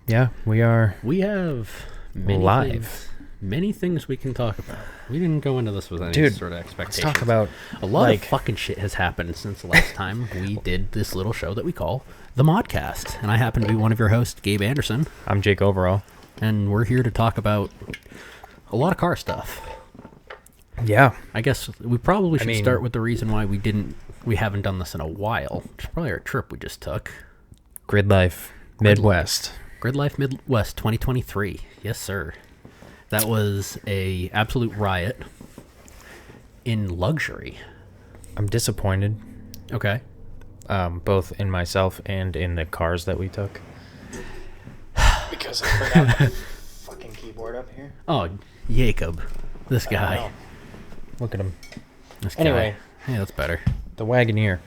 Yeah, we are. We have many things we can talk about. We didn't go into this with any sort of expectations. Let's talk about a lot of fucking shit has happened since the last time we did this little show that we call the Modcast. And I happen to be one of your hosts, Gabe Anderson. I'm Jake Overall. And we're here to talk about a lot of car stuff. Yeah. I guess we probably should start with the reason why we haven't done this in a while, which is probably our trip we just took. Gridlife Midwest. Gridlife Midwest 2023. Yes, sir. That was a absolute riot in luxury. I'm disappointed. Okay. Both in myself and in the cars that we took. Because I forgot the fucking keyboard up here. Oh, Jacob. This guy. Look at him. This guy. Anyway. Yeah, that's better. The Wagoneer.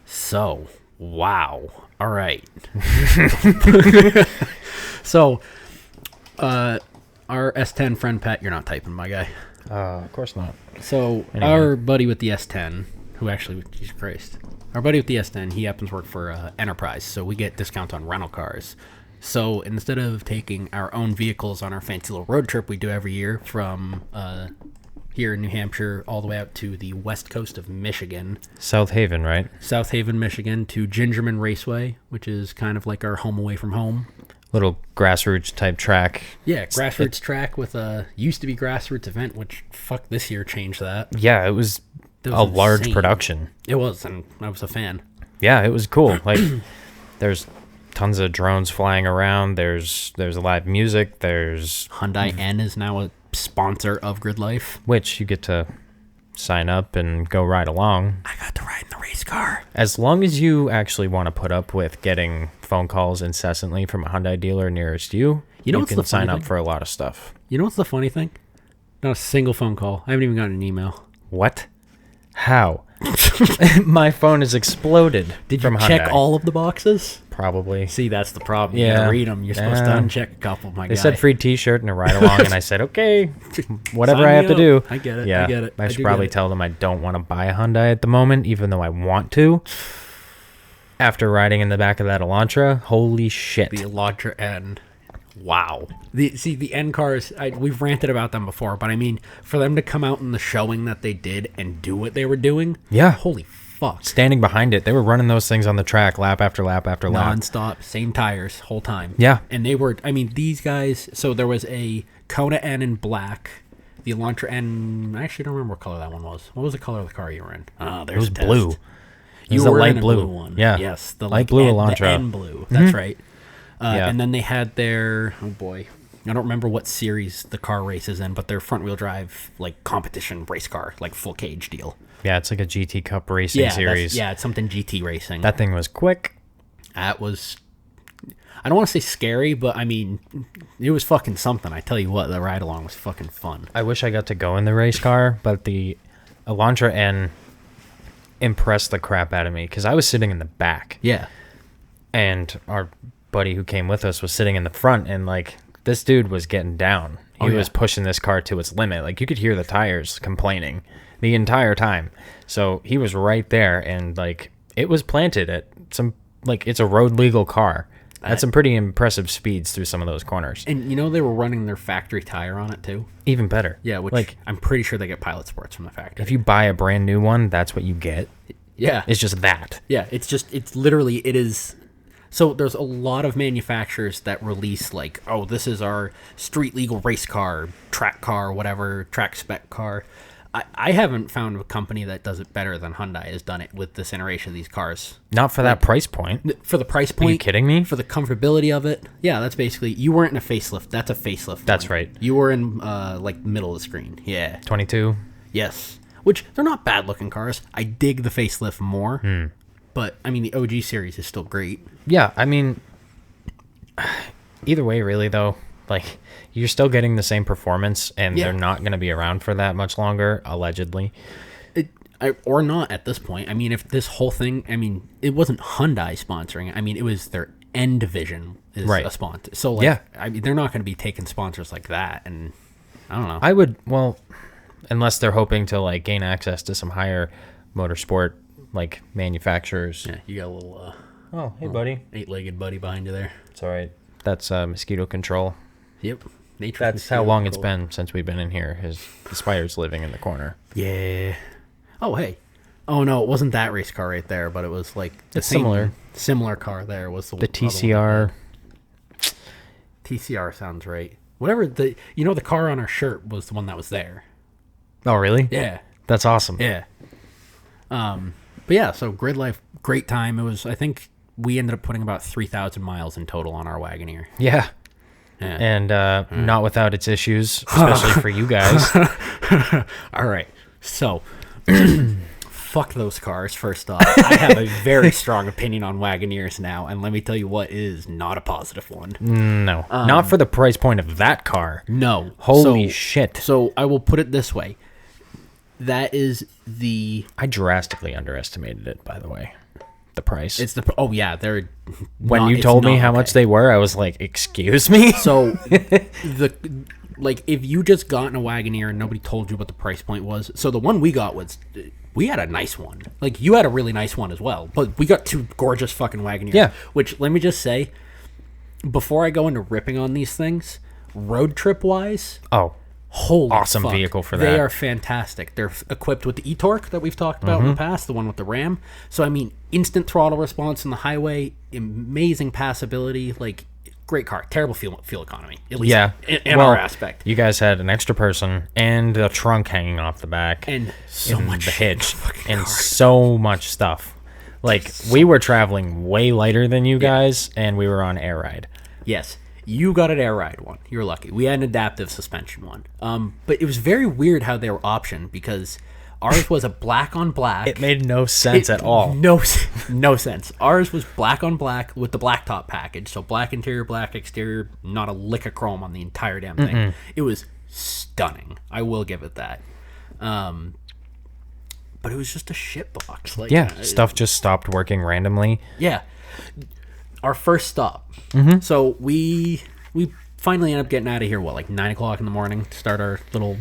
So, wow. All right. So, our S10 friend Pat, you're not typing, my guy. Of course not. So, our buddy with the S10, who actually, Jesus Christ, our buddy with the S10, he happens to work for Enterprise, so we get discounts on rental cars. So, instead of taking our own vehicles on our fancy little road trip we do every year from here in New Hampshire all the way out to the west coast of Michigan. South Haven, right? South Haven, Michigan, to Gingerman Raceway, which is kind of like our home away from home. Little grassroots type track. Yeah, grassroots track with a used to be grassroots event, which fuck this year changed that. Yeah, it was a large production. It was, and I was a fan. Yeah, it was cool. Like, there's tons of drones flying around. There's live music. There's Hyundai N is now a sponsor of Gridlife, which you get to sign up and go ride along. I got to ride in the race car. As long as you actually want to put up with getting phone calls incessantly from a Hyundai dealer nearest you, you can sign up for a lot of stuff. You know what's the funny thing? Not a single phone call. I haven't even gotten an email. What? How? My phone has exploded. Did you check all of the boxes? Probably. See, that's the problem. Yeah. You gotta read them. You're supposed to uncheck a couple, my guy. They said free t-shirt and a ride along, and I said, okay, whatever I have to do. I get it. Yeah, I get it. I should probably tell them I don't want to buy a Hyundai at the moment, even though I want to. After riding in the back of that Elantra, holy shit. The Elantra N. Wow. The N cars, we've ranted about them before, but I mean, for them to come out in the showing that they did and do what they were doing, yeah, holy fuck. Standing behind it, they were running those things on the track lap after lap after lap. Non-stop, same tires, whole time. Yeah. And they were, I mean, these guys, so there was a Kona N in black, the Elantra N, I actually don't remember what color that one was. What was the color of the car you were in? Oh, there's it was blue. You were a light in blue one. Yeah. Yes. The light blue Elantra. The N blue. That's right. Yeah. And then they had their, oh boy, I don't remember what series the car races in, but their front-wheel drive, like, competition race car, like, full cage deal. Yeah, it's like a GT Cup racing series. Yeah, it's something GT racing. That thing was quick. That was, I don't want to say scary, but, I mean, it was fucking something. I tell you what, the ride-along was fucking fun. I wish I got to go in the race car, but the Elantra N impressed the crap out of me, because I was sitting in the back. Yeah. And our buddy who came with us was sitting in the front, and, like, this dude was getting down. He was pushing this car to its limit. Like, you could hear the tires complaining the entire time. So he was right there, and, like, it was planted at some, like, it's a road legal car. That's some pretty impressive speeds through some of those corners. And you know they were running their factory tire on it too? Even better. Yeah, which, like, I'm pretty sure they get Pilot Sports from the factory. If you buy a brand new one, that's what you get. Yeah. It's just that. Yeah, it's literally, it is. So there's a lot of manufacturers that release, like, oh, this is our street legal race car, track car, whatever, track spec car. I haven't found a company that does it better than Hyundai has done it with this iteration of these cars. Not for that price point. For the price point. Are you kidding me? For the comfortability of it. Yeah, that's basically, you weren't in a facelift. That's a facelift. That's right. You were in, like, middle of the screen. Yeah. 22. Yes. Which, they're not bad looking cars. I dig the facelift more. But, I mean, the OG series is still great. Yeah, I mean, either way, really, though, like, you're still getting the same performance, and they're not going to be around for that much longer, allegedly. Or not at this point. I mean, if this whole thing, I mean, it wasn't Hyundai sponsoring it. I mean, it was their N division is a sponsor. So, like, I mean, they're not going to be taking sponsors like that, and I don't know. I would, well, unless they're hoping to, like, gain access to some higher motorsport, like, manufacturers. Yeah, you got a little, oh, hey, buddy. 8-legged buddy behind you there. It's all right. That's mosquito control. Yep. That's how long it's been since we've been in here. The spider's living in the corner. Yeah. Oh, hey. Oh, no, it wasn't that race car right there, but it was like the similar car there was the TCR. TCR sounds right. Whatever the car on our shirt was the one that was there. Oh, really? Yeah. That's awesome. Yeah. But yeah, so Gridlife, great time. It was, I think we ended up putting about 3,000 miles in total on our Wagoneer. Yeah. And not without its issues, especially for you guys. All right. So, fuck those cars, first off. I have a very strong opinion on Wagoneers now, and let me tell you what is not a positive one. No. Not for the price point of that car. No. Holy shit. So, I will put it this way. That is I drastically underestimated it, by the way. The price. They're when you told me how much they were, I was like, excuse me. So if you just got in a Wagoneer and nobody told you what the price point was, so the one we got we had a nice one. Like, you had a really nice one as well, but we got two gorgeous fucking Wagoneers. Yeah. Which, let me just say, before I go into ripping on these things, road trip wise, holy awesome fuck. Vehicle for that. They are fantastic. They're equipped with the e-torque that we've talked about in the past, the one with the Ram. So, I mean, instant throttle response on the highway, amazing passability, like, great car. Terrible fuel economy, at least in our aspect. You guys had an extra person and the trunk hanging off the back. And so much the hitch. And so much stuff. Like, we were traveling way lighter than you guys, and we were on air ride. Yes. You got an air ride one. You're lucky. We had an adaptive suspension one. But it was very weird how they were optioned, because ours was a black on black. It made no sense at all. No sense. Ours was black on black with the blacktop package. So black interior, black exterior, not a lick of chrome on the entire damn thing. It was stunning. I will give it that. But it was just a shit box. Like, stuff just stopped working randomly. Yeah. Our first stop. So we finally end up getting out of here, 9 o'clock in the morning to start our little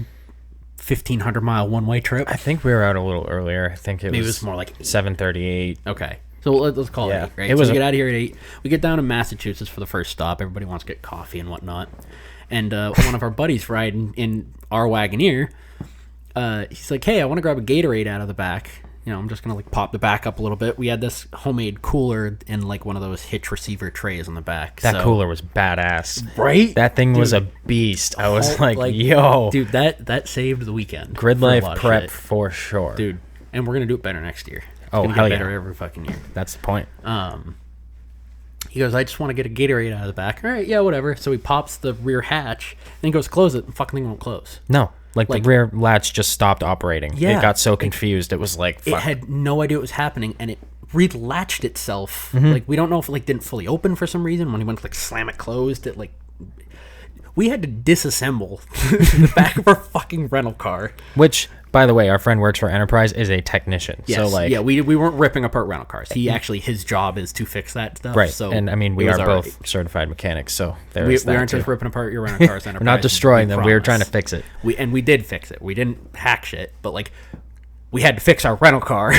1,500 mile one-way trip. I think we were out a little earlier. I think it was more like 7:38. Okay. So let's call it 8, right? We get out of here at 8. We get down to Massachusetts for the first stop. Everybody wants to get coffee and whatnot. And one of our buddies riding in our Wagoneer, he's like, hey, I want to grab a Gatorade out of the back. I'm just going to pop the back up a little bit. We had this homemade cooler in one of those hitch receiver trays on the back. That cooler was badass. Right? That thing was a beast. I was yo. Dude, that saved the weekend. Gridlife prep for sure. Dude, and we're going to do it better next year. It's gonna get better every fucking year. That's the point. He goes, I just want to get a Gatorade out of the back. All right, yeah, whatever. So he pops the rear hatch, and he goes, close it, and fucking thing won't close. No. The rear latch just stopped operating. Yeah. It got so confused. It was like, fuck. It had no idea what was happening, and it relatched itself. We don't know if it didn't fully open for some reason. When he went to slam it closed, it we had to disassemble the back of our fucking rental car. Which, by the way, our friend works for Enterprise, is a technician. Yes. So we weren't ripping apart rental cars. His job is to fix that stuff. Right. So and I mean, we are both certified mechanics, so we aren't just ripping apart your rental cars. We're not destroying them. We were trying to fix it. We did fix it. We didn't hack shit, but we had to fix our rental car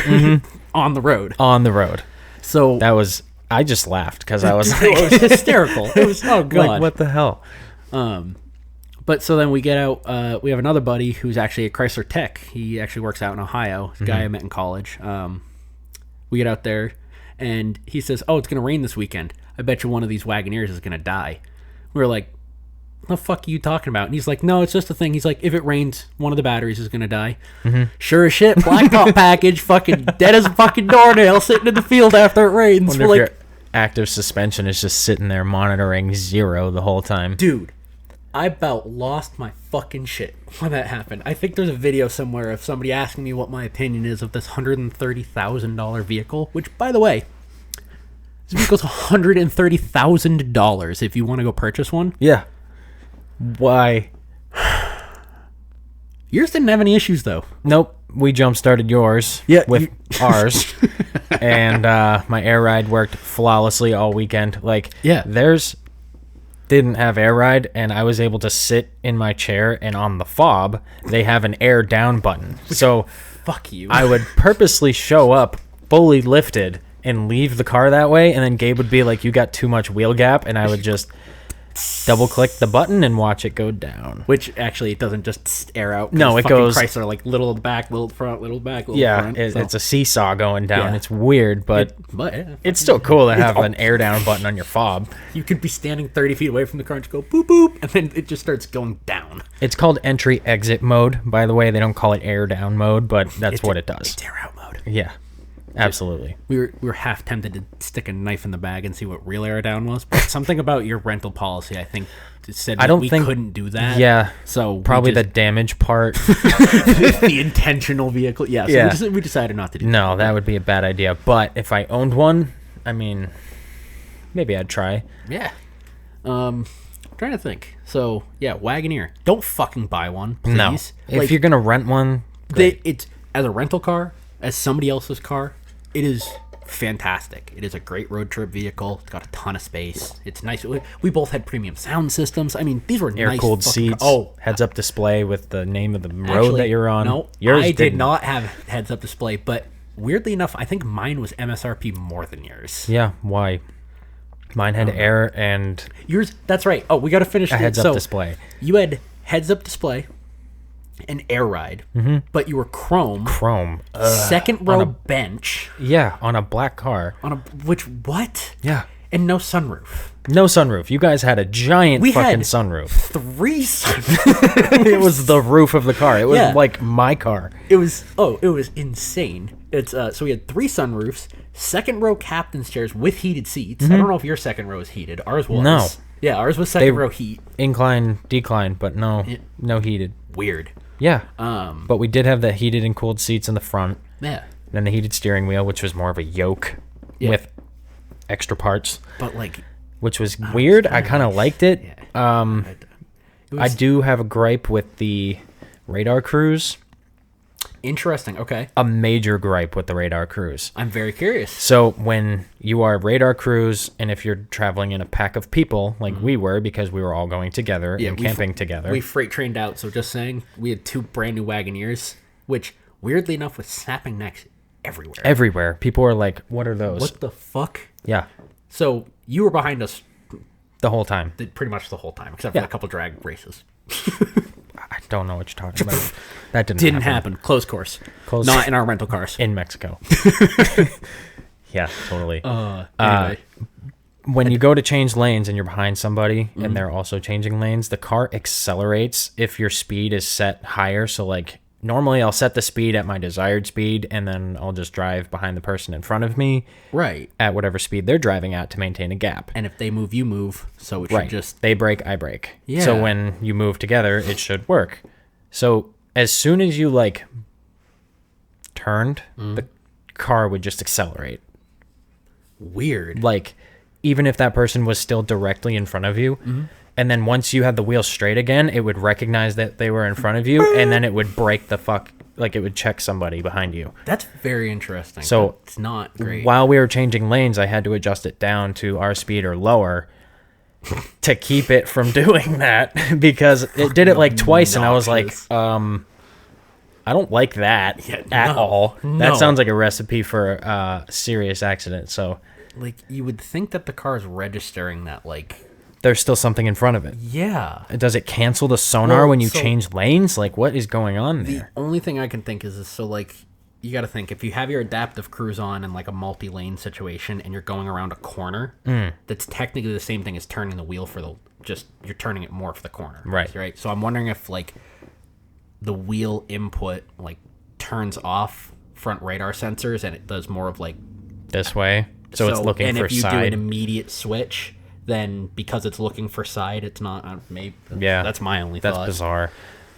on the road. On the road. So that was. I just laughed because I was it was hysterical. It was god. What the hell? But so then we get out. We have another buddy who's actually a Chrysler Tech. He actually works out in Ohio. He's a guy I met in college. We get out there, and he says, "Oh, it's gonna rain this weekend. I bet you one of these Wagoneers is gonna die." We were like, "What the fuck are you talking about?" And he's like, "No, it's just a thing." He's like, "If it rains, one of the batteries is gonna die." Sure as shit, blacktop package, fucking dead as a fucking doornail, sitting in the field after it rains. Wonder if your active suspension is just sitting there monitoring 0 the whole time, dude. I about lost my fucking shit when that happened. I think there's a video somewhere of somebody asking me what my opinion is of this $130,000 vehicle, which, by the way, this vehicle's $130,000 if you want to go purchase one. Yeah. Why? Yours didn't have any issues, though. Nope. We jump-started yours with ours, and my air ride worked flawlessly all weekend. Theirs didn't have air ride, and I was able to sit in my chair, and on the fob they have an air down button. So fuck you. I would purposely show up fully lifted and leave the car that way, and then Gabe would be like, you got too much wheel gap, and I would just double click the button and watch it go down. Which actually it doesn't just air out. No, it goes Chrysler like little in the back, little front, little back, little front. It's a seesaw going down. It's weird, but yeah, it's still cool to have an air down button on your fob. You could be standing 30 feet away from the car and just go boop boop, and then it just starts going down. It's called entry exit mode, by the way. They don't call it air down mode, but that's what it does. It's air out mode. Yeah. Absolutely. We were half tempted to stick a knife in the bag and see what real air down was, but something about your rental policy, I think, said we couldn't do that. Yeah. So probably the damage part. The intentional vehicle. Yeah. So Yeah. we decided not to do that. No, that would be a bad idea. But if I owned one, I mean, maybe I'd try. Yeah. I'm trying to think. So yeah, Wagoneer. Don't fucking buy one, please. No. If you're gonna rent one, it's as a rental car, as somebody else's car. It is fantastic. It is a great road trip vehicle. It's got a ton of space. It's nice. We both had premium sound systems. I mean, these were nice air-cooled seats. Heads-up display with the name of the road that you're on. No, I did not have heads-up display, but weirdly enough, I think mine was MSRP more than yours. Yeah, why? Mine had air and yours. That's right. Oh, we got to finish a heads-up display. You had heads-up display. An air ride, but you were chrome, second row bench, on a black car, what? Yeah, and no sunroof. No sunroof. You guys had a giant fucking sunroof. 3 sunroofs. It was the roof of the car. It was like my car. It was insane. It's so we had 3 sunroofs, second row captain's chairs with heated seats. I don't know if your second row was heated. Ours was. No. Yeah, ours was second row heat. Incline, decline, but no heated. Weird. Yeah. But we did have the heated and cooled seats in the front. Yeah. Then the heated steering wheel, which was more of a yoke with extra parts. But which was weird. I kind of liked it. Yeah. I do have a gripe with the radar cruise. Interesting. Okay. A major gripe with the radar cruise. I'm very curious. So when you are radar cruise, and if you're traveling in a pack of people like we were, because we were all going together and camping together, we freight trained out. So just saying, we had 2 brand new Wagoneers, which weirdly enough was snapping necks everywhere. Everywhere. People were like, "What are those? What the fuck?" Yeah. So you were behind us the whole time. Pretty much the whole time, except for a couple drag races. I don't know what you're talking about. That didn't happen. Close course. Not in our rental cars. In Mexico. Yeah, totally. Anyway. When you go to change lanes and you're behind somebody and they're also changing lanes, the car accelerates if your speed is set higher. So like normally I'll set the speed at my desired speed and then I'll just drive behind the person in front of me. Right. At whatever speed they're driving at to maintain a gap. And if they move, you move. So it should just... They brake, I brake. Yeah. So when you move together, it should work. So as soon as you like turned, the car would just accelerate. Weird. Like even if that person was still directly in front of you, and then once you had the wheel straight again, it would recognize that they were in front of you, and then it would brake the fuck, like it would check somebody behind you. That's very interesting. So it's not great. While we were changing lanes, I had to adjust it down to our speed or lower to keep it from doing that, because it did it like twice, and I was like, I don't like that at all. No. That sounds like a recipe for a serious accident. So, like, you would think that the car is registering that, like, there's still something in front of it. Yeah. Does it cancel the sonar when you change lanes? Like, what is going on there? The only thing I can think is so, like, you got to think, if you have your adaptive cruise on in, like, a multi-lane situation and you're going around a corner, that's technically the same thing as turning the wheel for you're turning it more for the corner. Right? So I'm wondering if, like, the wheel input, like, turns off front radar sensors and it does more of, like... This way? So it's looking for side. And if you do an immediate switch, then because it's looking for side, it's not... maybe. Yeah. That's my only thought. That's bizarre.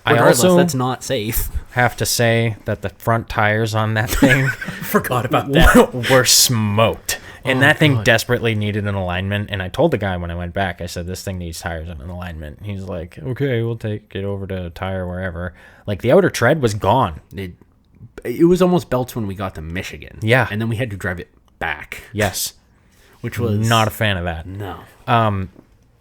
Regardless, I also that's not safe. Have to say that the front tires on that thing... Forgot about that. ...were smoked. And that thing desperately needed an alignment. And I told the guy when I went back, I said, this thing needs tires and an alignment. He's like, okay, we'll take it over to tire wherever. Like, the outer tread was gone. It was almost belts when we got to Michigan. Yeah. And then we had to drive it back. Yes. Which was... Not a fan of that. No.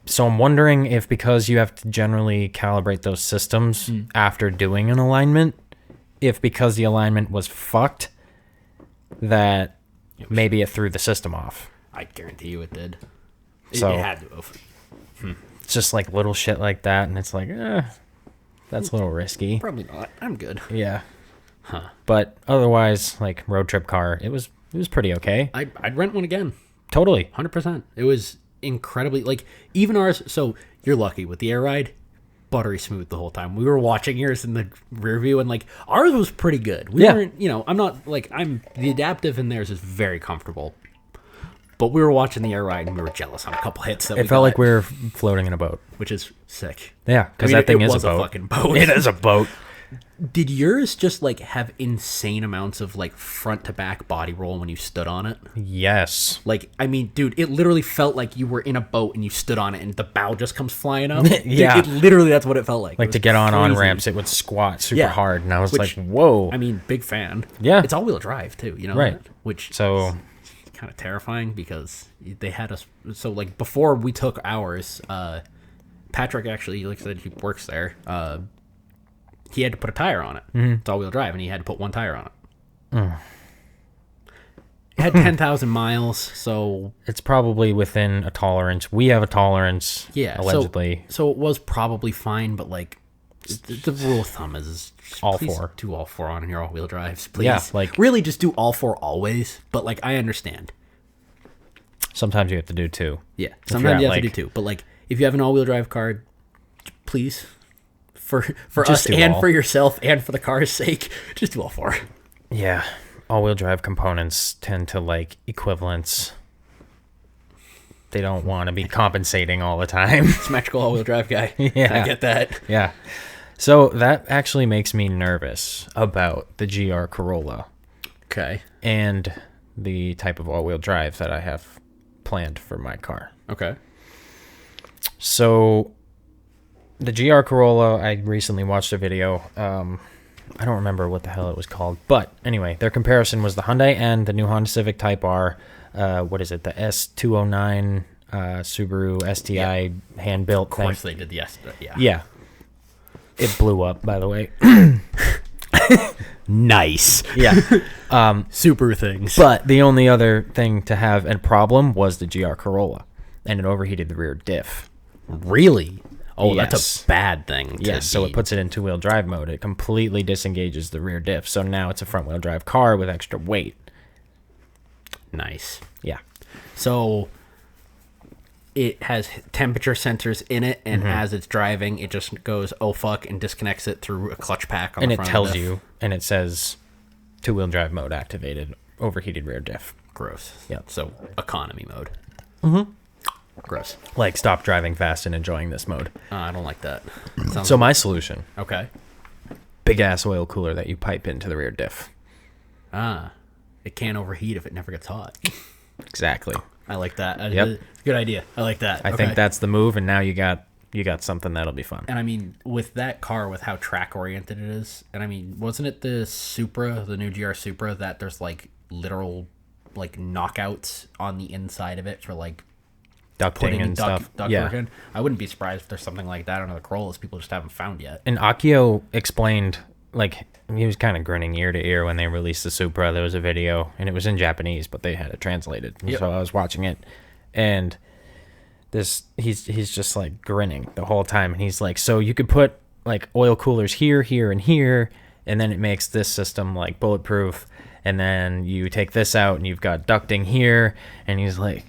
So I'm wondering if, because you have to generally calibrate those systems after doing an alignment, if because the alignment was fucked, that maybe it threw the system off. I guarantee you it did. So it had to have. it's just like little shit like that, and it's like, that's a little risky. Probably not. I'm good. Yeah. Huh. But otherwise, like road trip car, it was pretty okay. I'd rent one again. Totally. 100%. It was incredibly, like, even ours. So you're lucky with the air ride. Buttery smooth the whole time. We were watching yours in the rear view, and like ours was pretty good. We weren't, I'm not like the adaptive in theirs is very comfortable. But we were watching the air ride and we were jealous on a couple hits that it felt like we were floating in a boat, which is sick. Yeah, because that thing is a boat. fucking boat. It is a boat. Did yours just like have insane amounts of like front to back body roll when you stood on it? Yes. Like, I mean, dude, it literally felt like you were in a boat and you stood on it and the bow just comes flying up. Yeah. Dude, literally, that's what it felt like. Like to get on ramps, it would squat super hard, and I was like, whoa. I mean, big fan. Yeah. It's all-wheel drive, too, you know? Right. Which so is kind of terrifying because they had us... So, like, before we took ours, Patrick actually, like I said, he works there. He had to put a tire on it. Mm-hmm. It's all-wheel drive, and he had to put one tire on it. It had 10,000 miles, so... It's probably within a tolerance. We have a tolerance, allegedly. So it was probably fine, but, like, the rule of thumb is... All four. Do all four on your all-wheel drives, please. Yeah, like... Really, just do all four always, but, like, I understand. Sometimes you have to do two. Yeah, sometimes you have to do two. But, like, if you have an all-wheel drive car, please... For us and for yourself and for the car's sake, just do all four. Yeah. All-wheel drive components tend to like equivalence. They don't want to be compensating all the time. Symmetrical all-wheel drive guy. Yeah. I get that. Yeah. So that actually makes me nervous about the GR Corolla. Okay. And the type of all-wheel drive that I have planned for my car. Okay. So... The GR Corolla, I recently watched a video. I don't remember what the hell it was called. But anyway, their comparison was the Hyundai and the new Honda Civic Type R. What is it? The S209 Subaru STI hand-built thing. Of course they did the S. Yeah. Yeah. It blew up, by the way. Nice. Yeah. Super things. But the only other thing to have a problem was the GR Corolla. And it overheated the rear diff. Really? Oh, yes. That's a bad thing. Yes, so it puts it in two-wheel drive mode. It completely disengages the rear diff. So now it's a front-wheel drive car with extra weight. Nice. Yeah. So it has temperature sensors in it, and as it's driving, it just goes, oh, fuck, and disconnects it through a clutch pack on the front of the diff. And it tells you, and it says two-wheel drive mode activated, overheated rear diff. Gross. Yeah. So economy mode. Mm-hmm. Gross. Like, stop driving fast and enjoying this mode. I don't like that. So my solution. Okay. Big-ass oil cooler that you pipe into the rear diff. It can't overheat if it never gets hot. Exactly. I like that. Yep. Good idea. I like that. I think that's the move, and now you got something that'll be fun. And I mean, with that car, with how track-oriented it is, and I mean, wasn't it the Supra, the new GR Supra, that there's, like, literal, like, knockouts on the inside of it for, like, ducting and stuff. Yeah. I wouldn't be surprised if there's something like that on the Corollas people just haven't found yet. And Akio explained, like, he was kind of grinning ear to ear when they released the Supra. There was a video, and it was in Japanese, but they had it translated. Yep. So I was watching it, and he's just, like, grinning the whole time. And he's like, so you could put, like, oil coolers here, here, and here, and then it makes this system, like, bulletproof. And then you take this out, and you've got ducting here. And he's like,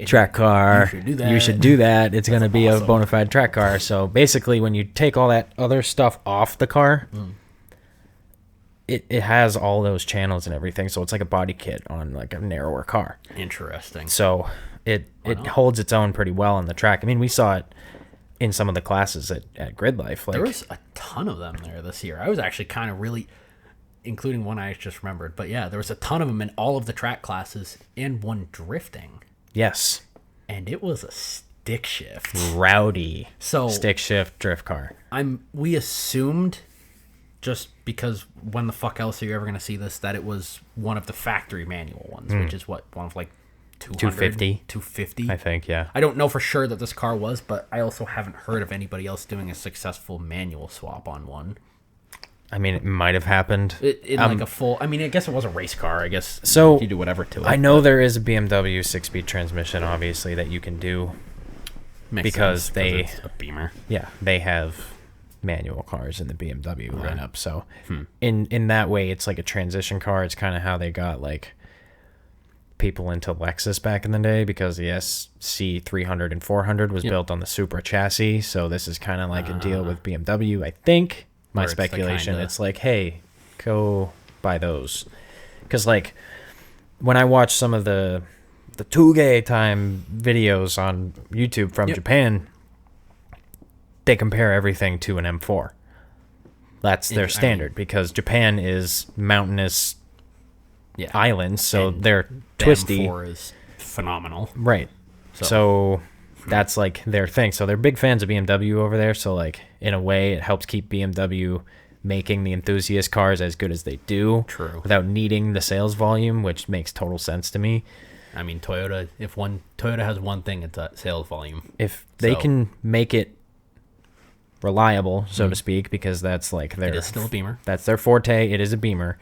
track car, you should do that. It's going to be awesome. A bona fide track car. So basically, when you take all that other stuff off the car, it has all those channels and everything. So it's like a body kit on like a narrower car. Interesting. So it holds its own pretty well on the track. I mean, we saw it in some of the classes at Gridlife. Like, there was a ton of them there this year. I was actually kind of really, including one I just remembered. But yeah, there was a ton of them in all of the track classes and one drifting. Yes. And it was a stick shift. Rowdy. So stick shift drift car. We assumed, just because when the fuck else are you ever going to see this, that it was one of the factory manual ones, which is what, one of like 250? 250? I think, yeah. I don't know for sure that this car was, but I also haven't heard of anybody else doing a successful manual swap on one. I mean, it might have happened. In like a full... I mean, I guess it was a race car. I guess so you do whatever to it. I know there is a BMW 6-speed transmission, obviously, that you can do. Because it's a Beamer. Yeah, they have manual cars in the BMW lineup. So in that way, it's like a transition car. It's kind of how they got like people into Lexus back in the day, because the SC300 and 400 was built on the Supra chassis. So this is kind of like a deal with BMW, I think. My speculation. It's like, hey, go buy those. Because like when I watch some of the Touge time videos on YouTube from Japan, they compare everything to an M4. That's their standard, because Japan is mountainous islands, so they're twisty. M4 is phenomenal. Right. So that's like their thing. So they're big fans of BMW over there. So like in a way, it helps keep BMW making the enthusiast cars as good as they do. True. Without needing the sales volume, which makes total sense to me. I mean, Toyota has one thing, it's sales volume. If they can make it reliable, so to speak, because that's like it is still a Beamer. That's their forte. It is a Beamer.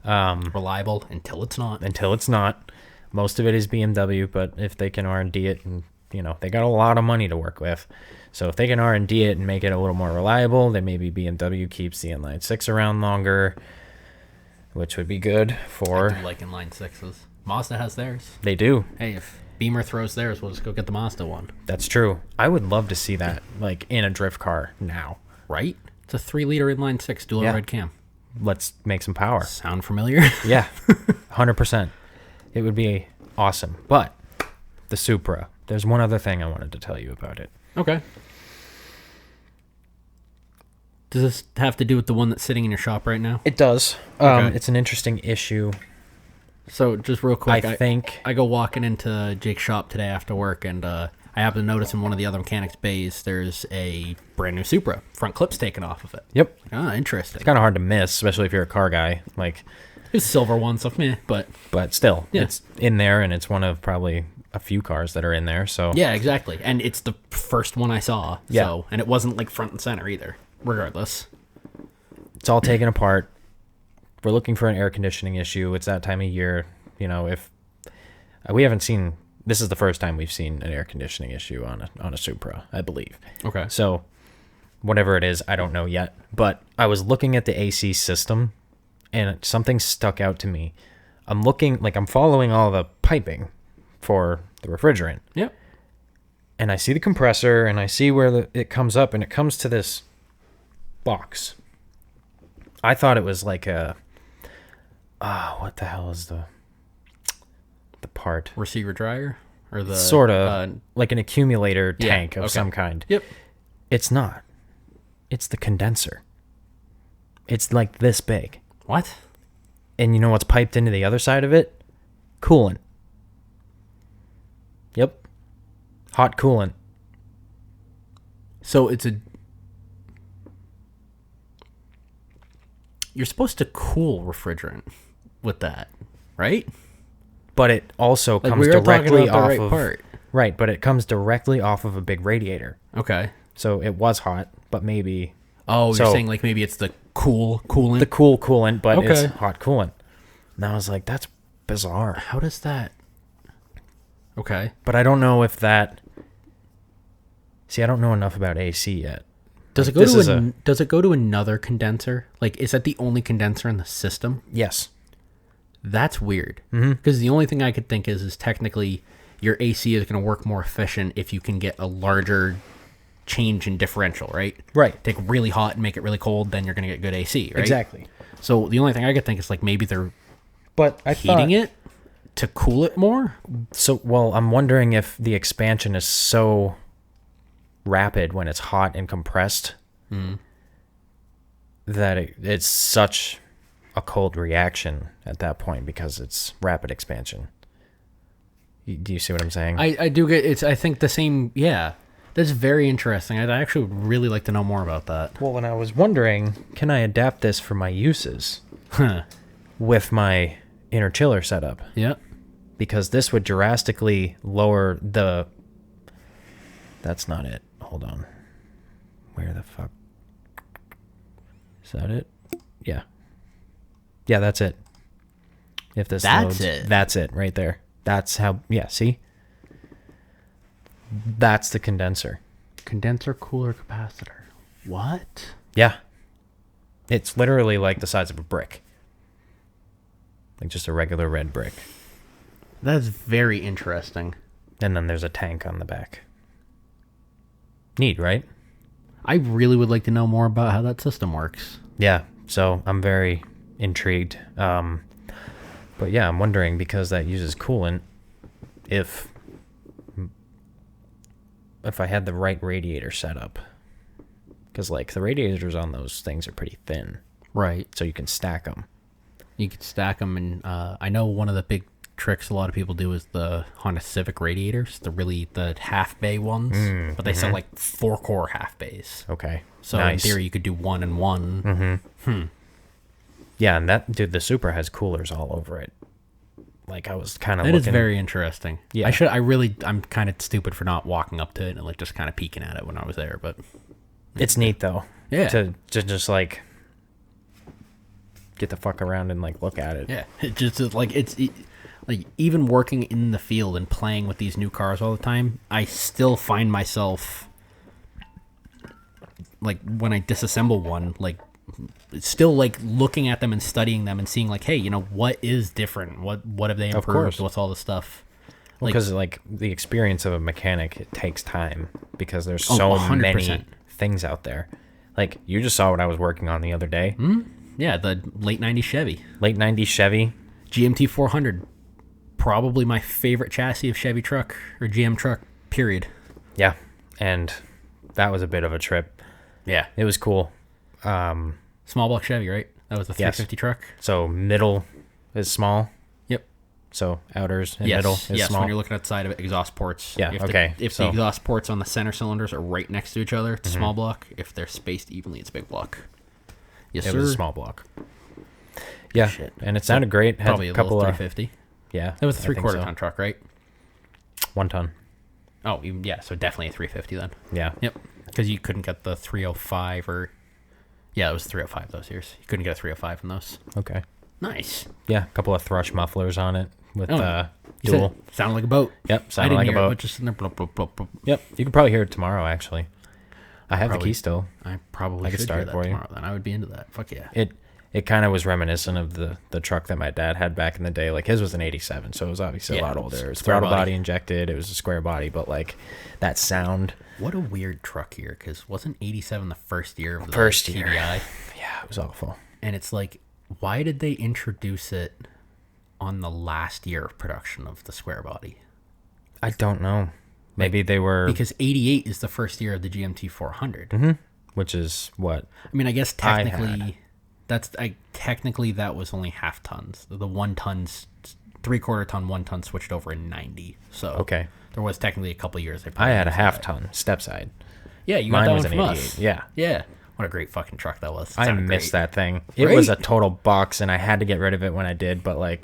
Reliable until it's not. Most of it is BMW, but if they can R&D it, and they got a lot of money to work with. So if they can R&D it and make it a little more reliable, then maybe BMW keeps the inline 6 around longer, which would be good for... I do like inline 6s. Mazda has theirs. They do. Hey, if Beamer throws theirs, we'll just go get the Mazda one. That's true. I would love to see that, like, in a drift car now. Right? It's a 3-liter inline 6 dual red cam. Let's make some power. Sound familiar? Yeah, 100%. It would be awesome. But the Supra, there's one other thing I wanted to tell you about it. Okay. Does this have to do with the one that's sitting in your shop right now? It does. Okay. It's an interesting issue. So just real quick, I think I go walking into Jake's shop today after work, and I happen to notice in one of the other mechanics' bays there's a brand new Supra. Front clip's taken off of it. Yep. Ah, interesting. It's kind of hard to miss, especially if you're a car guy. Like, it's a silver one, so meh, but still, it's in there, and it's one of probably a few cars that are in there. So yeah, exactly. And it's the first one I saw. Yeah. So, and it wasn't like front and center either. Regardless, it's all taken apart. We're looking for an air conditioning issue. It's that time of year. If we haven't seen, this is the first time we've seen an air conditioning issue on a Supra, I believe. Okay. So whatever it is, I don't know yet. But I was looking at the AC system, and something stuck out to me. I'm following all the piping for the refrigerant. Yep. And I see the compressor, and I see where it comes up, and it comes to this box. I thought it was like a what the hell is the part? Receiver dryer, or the sort of like an accumulator tank of some kind. Yep. It's not. It's the condenser. It's like this big. What? And you know what's piped into the other side of it? Coolant. Yep. Hot coolant. So you're supposed to cool refrigerant with that, right? But it also comes directly off of part. Right, but it comes directly off of a big radiator. Okay. So it was hot, but maybe you're saying like maybe it's the coolant? The cool coolant, but it's hot coolant. And I was like, that's bizarre. How does that? Okay. But I don't know if that... See, I don't know enough about AC yet. Does it go to another condenser? Like, is that the only condenser in the system? Yes. That's weird. Because the only thing I could think is technically your AC is going to work more efficient if you can get a larger change in differential, right? Right. Take really hot and make it really cold, then you're going to get good AC, right? Exactly. So the only thing I could think is like maybe they're heating it to cool it more. So, I'm wondering if the expansion is so rapid when it's hot and compressed that it's such a cold reaction at that point because it's rapid expansion. Do you see what I'm saying? I do get it's. I think the same. Yeah, that's very interesting. I actually would really like to know more about that. Well, when I was wondering, can I adapt this for my uses with my inner chiller setup? Yeah, because this would drastically lower the. That's not it. Hold on. Where the fuck? Is that it? Yeah. Yeah, that's it. If this That's loads, it. that's it right there. That's how, yeah, see? That's the condenser. Condenser, cooler, capacitor. What? Yeah. It's literally like the size of a brick. Like just a regular red brick. That's very interesting. And then there's a tank on the back. Neat, right? I really would like to know more about how that system works. Yeah, so I'm very intrigued. But yeah, I'm wondering, because that uses coolant, if I had the right radiator setup. Because, like, the radiators on those things are pretty thin. Right. So you can stack them. You could stack them, and I know one of the big tricks a lot of people do is the Honda Civic radiators, the half bay ones, but they sell like 4-core half bays. Okay. So nice. in theory, you could do 1 and 1. Yeah, and that, dude, the Supra has coolers all over it. Like, I was kind of That looking. is very interesting. Yeah. I'm kind of stupid for not walking up to it and like just kind of peeking at it when I was there, but It's neat, though. Yeah. To just, like, get the fuck around and, like, look at it. yeah, it just is like like even working in the field and playing with these new cars all the time, I still find myself like when I disassemble one, like still like looking at them and studying them and seeing like, hey, what is different? What have they improved? course. What's all the stuff? Because, like, the experience of a mechanic, it takes time. Because there's Oh, so 100%. many things out there. Like, you just saw what I was working on the other day. Yeah, the late 90s Chevy. Late 90s Chevy. GMT 400. Probably my favorite chassis of Chevy truck or GM truck, period. Yeah. And that was a bit of a trip. Yeah. It was cool. Small block Chevy, right? That was the 350 truck? So middle is small. Yep. So outers and Yes, middle is yes. small. When you're looking at the side of it, exhaust ports. Yeah, If okay, If so- the exhaust ports on the center cylinders are right next to each other, it's small block. If they're spaced evenly, it's big block. Yes, It sir. was a small block. Yeah. Shit. And it sounded great. Had Probably a a couple little of 350. Yeah. That was a I think 3/4 so. ton truck, right? 1 ton. Oh, yeah. So definitely a 350 then. Yeah. Yep. Because you couldn't get the 305 or... Yeah, it was 305 those years. You couldn't get a 305 in those. Okay. Nice. Yeah. A couple of thrush mufflers on it with Oh, You said dual. it sounded like a boat. Yep. I Sounded didn't like a hear it, boat. but just in there. Blop, blop, blop, blop. Yep. You could probably hear it tomorrow, actually. I have the Probably. key still. I probably I could should start hear it that for you. tomorrow. Then I would be into that. Fuck yeah. It kind of was reminiscent of the truck that my dad had back in the day. Like, his was an 87, so it was obviously a Yeah, lot older. It was square throttle body. body injected. It was a square body, but, like, that sound. What a weird truck here, because wasn't 87 the first year of the First TDI? year. Yeah, it was awful. And it's like, why did they introduce it on the last year of production of the square body? I don't know. Maybe they were... Because 88 is the first year of the GMT 400. Which is what? I mean, I guess I had. technically, technically that was only half tons. The 1 tons, 3/4 ton, 1 ton switched over in 90. So Okay. there was technically a couple years. I had a half ton step side. Yeah, you got Mine that was one an from 88. us. Yeah. Yeah. What a great fucking truck that was. It I sounded missed great. that thing. It was a Right? total box, and I had to get rid of it when I did, but, like,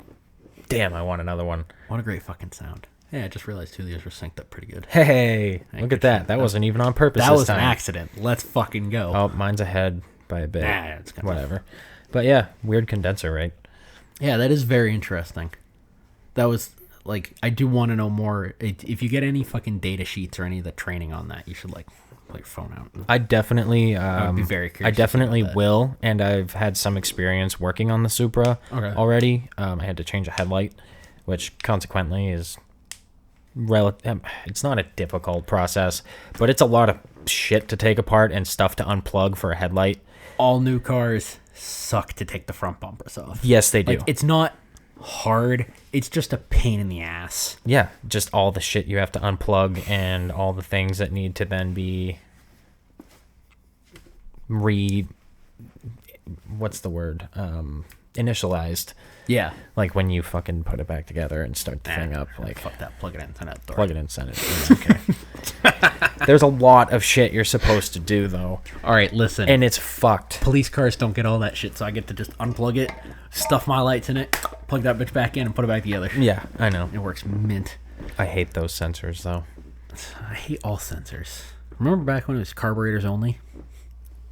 damn, I want another one. What a great fucking sound. Yeah, I just realized 2 of these were synced up pretty good. Hey, look good at that. shit. That wasn't even on purpose That this was an time. accident. Let's fucking go. Oh, mine's ahead by a bit. Nah, it's gonna- Whatever. But yeah, weird condenser, right? Yeah, that is very interesting. That was like, I do want to know more. If you get any fucking data sheets or any of the training on that, you should like pull your phone out. I definitely, would be very curious I to see definitely about that. will, and I've had some experience working on the Supra Okay. already. I had to change a headlight, which consequently is it's not a difficult process, but it's a lot of shit to take apart and stuff to unplug for a headlight. All new cars suck to take the front bumpers off. Yes, they do. Like, it's not hard. It's just a pain in the ass. Yeah, just all the shit you have to unplug and all the things that need to then be what's the word? Initialized. Yeah. Like when you fucking put it back together and start the thing up. Like, fuck that. Plug it in. Send it. plug it in, send it. It's okay. There's a lot of shit you're supposed to do, though. All right, listen. And it's fucked. Police cars don't get all that shit, so I get to just unplug it, stuff my lights in it, plug that bitch back in, and put it back together. Yeah, I know. It works mint. I hate those sensors, though. I hate all sensors. Remember back when it was carburetors only?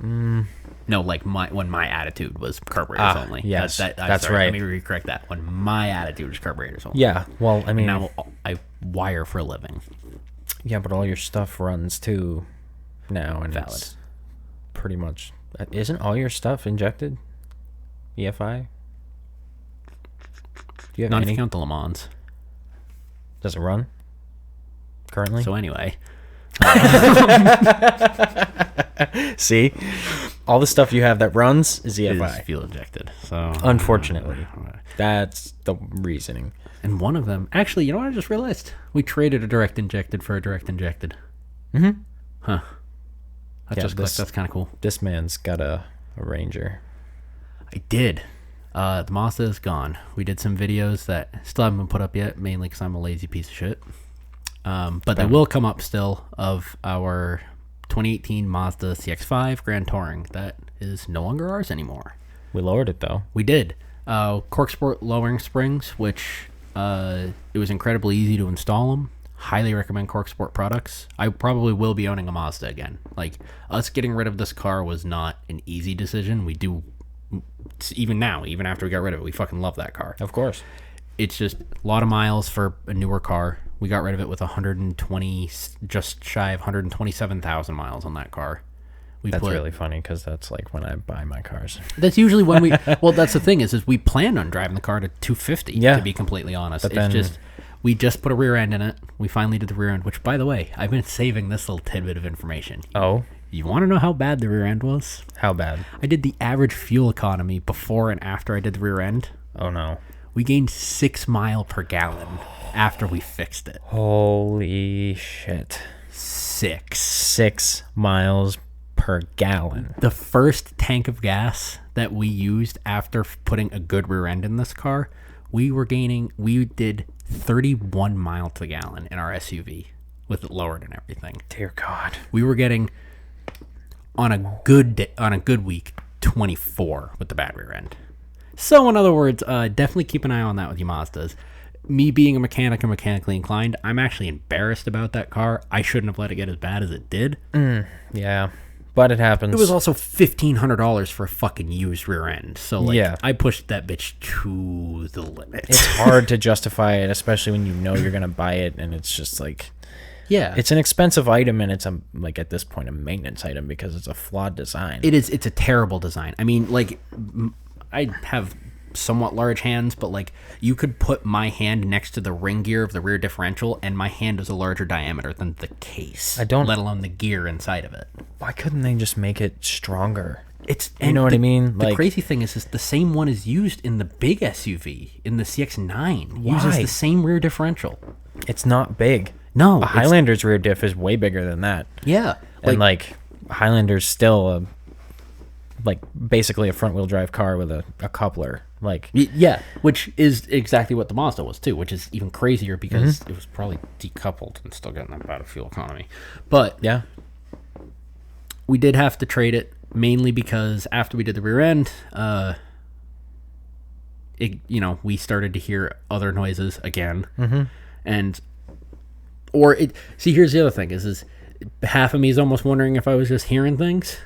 No, like when my attitude was carburetors only. Yes, that's sorry, right. Let me recorrect that. When my attitude was carburetors only. Yeah, well, I mean... Now I wire for a living. Yeah, but all your stuff runs too now, and Valid. it's pretty much... Isn't all your stuff injected? EFI? Do you have Not if any? you count the Le Mans. Does it run currently? So anyway... See? All the stuff you have that runs is EFI. Is fuel injected. So Unfortunately. That's the reasoning. And one of them... Actually, you know what I just realized? We traded a direct injected for a direct injected. Mm-hmm. Huh. That's kind of cool. This man's got a Ranger. I did. The Mazda is gone. We did some videos that still haven't been put up yet, mainly because I'm a lazy piece of shit. But they will come up still of our 2018 Mazda CX-5 Grand Touring. That is no longer ours anymore. We lowered it, though. We did. Cork Sport lowering springs, which it was incredibly easy to install them. Highly recommend Cork Sport products. I probably will be owning a Mazda again. Like, us getting rid of this car was not an easy decision. We do, even now, even after we got rid of it, we fucking love that car. Of course. It's just a lot of miles for a newer car. We got rid of it with 120, just shy of 127,000 miles on that car. That's really funny because that's like when I buy my cars. That's usually when we, well, that's the thing is we plan on driving the car to 250, to be completely honest. But it's just, we just put a rear end in it. We finally did the rear end, which, by the way, I've been saving this little tidbit of information. Oh? You want to know how bad the rear end was? How bad? I did the average fuel economy before and after I did the rear end. Oh, no. We gained 6 miles per gallon after we fixed it. Holy shit. 6 miles per gallon. The first tank of gas that we used after putting a good rear end in this car, we did 31 miles to the gallon in our SUV with it lowered and everything. Dear God. We were getting, on a good week, 24 with the bad rear end. So in other words, definitely keep an eye on that with your Mazdas. Me being a mechanic and mechanically inclined, I'm actually embarrassed about that car. I shouldn't have let it get as bad as it did. Yeah, but it happens. It was also $1,500 for a fucking used rear end. So I pushed that bitch to the limit. It's hard to justify it, especially when you know you're gonna buy it, and it's just like, yeah, it's an expensive item, and it's at this point a maintenance item because it's a flawed design. It is. It's a terrible design. I mean, like, I have somewhat large hands, but like you could put my hand next to the ring gear of the rear differential and my hand is a larger diameter than the case, let alone the gear inside of it. Why couldn't they just make it stronger? You know what I mean? The crazy thing is the same one is used in the big SUV, in the CX-9. Why? Uses the same rear differential. It's not big. No, a Highlander's rear diff is way bigger than that. Yeah, and Highlander's still basically a front wheel drive car with a coupler. Which is exactly what the Mazda was too, which is even crazier because it was probably decoupled and still getting that bad of fuel economy. But yeah, we did have to trade it mainly because after we did the rear end, we started to hear other noises again, here's the other thing is half of me is almost wondering if I was just hearing things.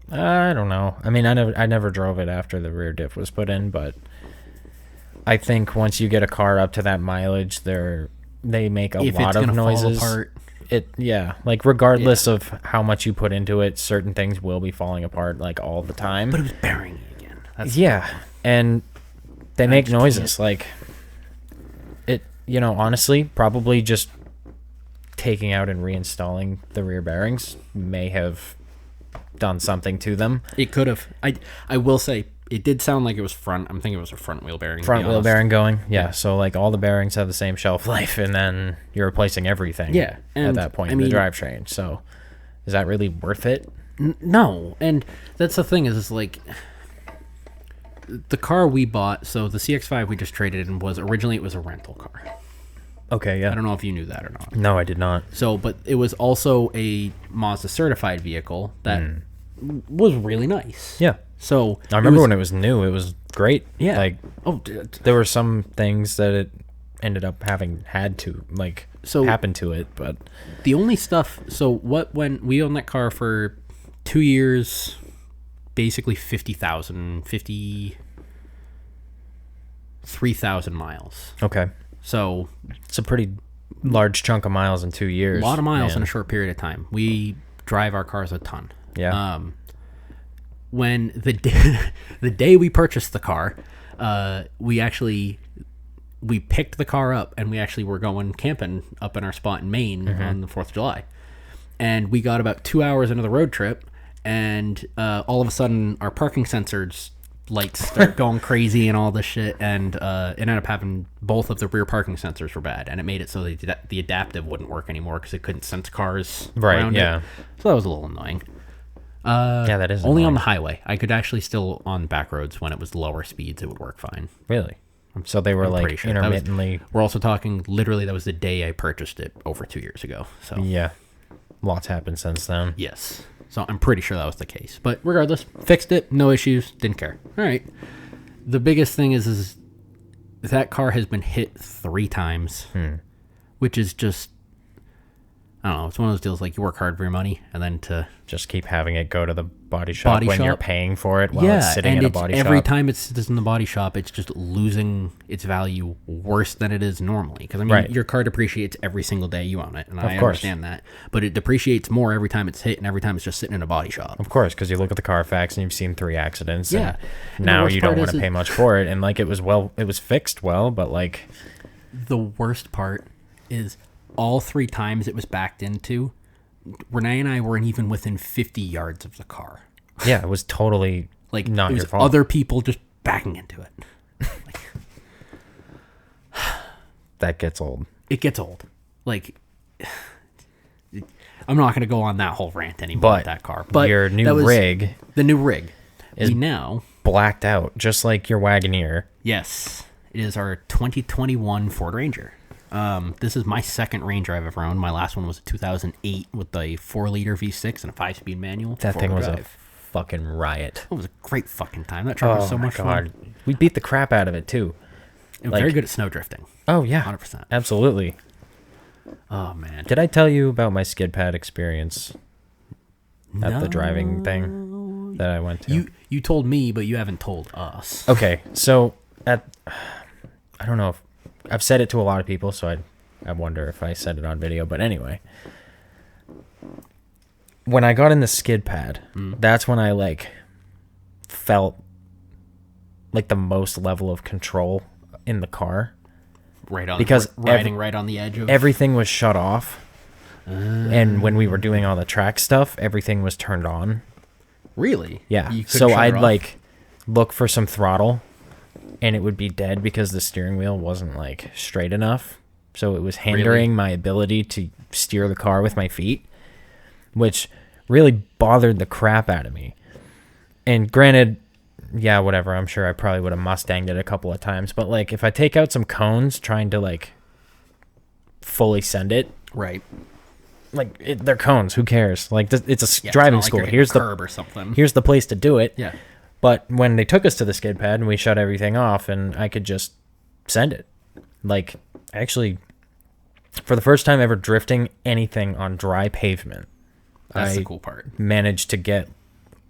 I don't know. I mean, I never drove it after the rear diff was put in, but I think once you get a car up to that mileage, they make a lot of noises. Fall apart. Regardless of how much you put into it, certain things will be falling apart all the time. But it was bearing again. And they make noises honestly, probably just taking out and reinstalling the rear bearings may have done something to them. It could have. I will say it did sound like it was front. I'm thinking it was a front wheel bearing. Front wheel bearing going. Yeah. So all the bearings have the same shelf life, and then you're replacing everything. Yeah. At that point in the drivetrain. So is that really worth it? No. And that's the thing is the car we bought. So the CX-5 we just traded in was originally it was a rental car. Okay, yeah. I don't know if you knew that or not. No, I did not. So, but it was also a Mazda certified vehicle that was really nice. Yeah. So I remember when it was new, it was great. Yeah. There were some things that it ended up having had to happen to it, but the only stuff. So when we owned that car for 2 years, basically 53,000 miles. Okay. So it's a pretty large chunk of miles in 2 years. A lot of miles in a short period of time. We drive our cars a ton. Yeah. When the day we purchased the car, we picked the car up and we actually were going camping up in our spot in Maine on the 4th of July. And we got about 2 hours into the road trip, and all of a sudden our parking sensors lights start going crazy and all this shit, and it ended up having both of the rear parking sensors were bad, and it made it so the adaptive wouldn't work anymore because it couldn't sense cars around it. So that was a little annoying. Yeah, that is only annoying. On the highway. I could actually still on back roads when it was lower speeds it would work fine. Really? So they were like sure. intermittently. We're also talking literally that was the day I purchased it over 2 years ago. So Yeah, lots happened since then. yes. So I'm pretty sure that was the case. But regardless, fixed it, no issues, didn't care. All right. The biggest thing is that car has been hit 3 times, which is just, I don't know, it's one of those deals like you work hard for your money and then to just keep having it go to the body shop when you're paying for it while it's sitting in a body every shop. time it sits in the body shop, it's just losing its value worse than it is normally. Because, I mean, your car depreciates every single day you own it, and I understand that. But it depreciates more every time it's hit and every time it's just sitting in a body shop. Of course, because you look at the Carfax and you've seen 3 accidents. Yeah. And now you don't want to pay much for it. And, like, it was fixed well, but, like... The worst part is all 3 times it was backed into, Renee and I weren't even within 50 yards of the car. Yeah, it was totally like not it was your fault. other people just backing into it. That gets old. It gets old. Like, I'm not going to go on that whole rant anymore with that car. But your new rig, the new rig, is now blacked out, just like your Wagoneer. Yes, it is our 2021 Ford Ranger. This is my second Ranger I've ever owned. My last one was a 2008 with a 4-liter V6 and a 5-speed manual. That thing was a fucking riot. It was a great fucking time. That truck was so much fun. We beat the crap out of it too. It was very good at snow drifting. Oh yeah, 100%. Absolutely. Oh man, did I tell you about my skid pad experience at the driving thing that I went to? You told me, but you haven't told us. Okay, so I don't know if I've said it to a lot of people, so I wonder if I said it on video. But anyway, when I got in the skid pad, that's when I like felt like the most level of control in the car. Right on, because riding right on the edge of everything was shut off, and when we were doing all the track stuff, everything was turned on. Really? Yeah. So I'd like look for some throttle, and it would be dead because the steering wheel wasn't like straight enough. So it was hindering my ability to steer the car with my feet, which really bothered the crap out of me. And granted, yeah, whatever, I'm sure I probably would have Mustanged it a couple of times, but like if I take out some cones trying to like fully send it, right, like they're cones, who cares? Like it's a driving school. Like here's the curb or something. Here's the place to do it. Yeah. But when they took us to the skid pad and we shut everything off and I could just send it, like actually for the first time ever drifting anything on dry pavement, that's the cool part. Managed to get,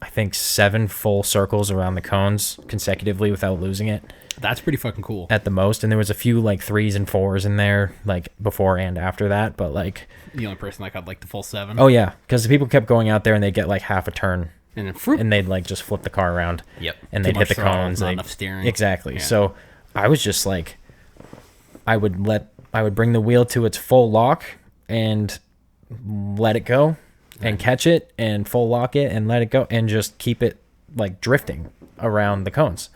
I think, 7 full circles around the cones consecutively without losing it. That's pretty fucking cool. At the most, and there was a few like 3s and 4s in there, like before and after that. But like the only person that got like the full 7. Oh yeah, because the people kept going out there and they'd get like half a turn, and then and they'd like just flip the car around. Yep. And they'd hit the cones. Not enough steering. Exactly. Yeah. So I was just like, I would bring the wheel to its full lock and let it go. And catch it and full lock it and let it go and just keep it like drifting around the cones.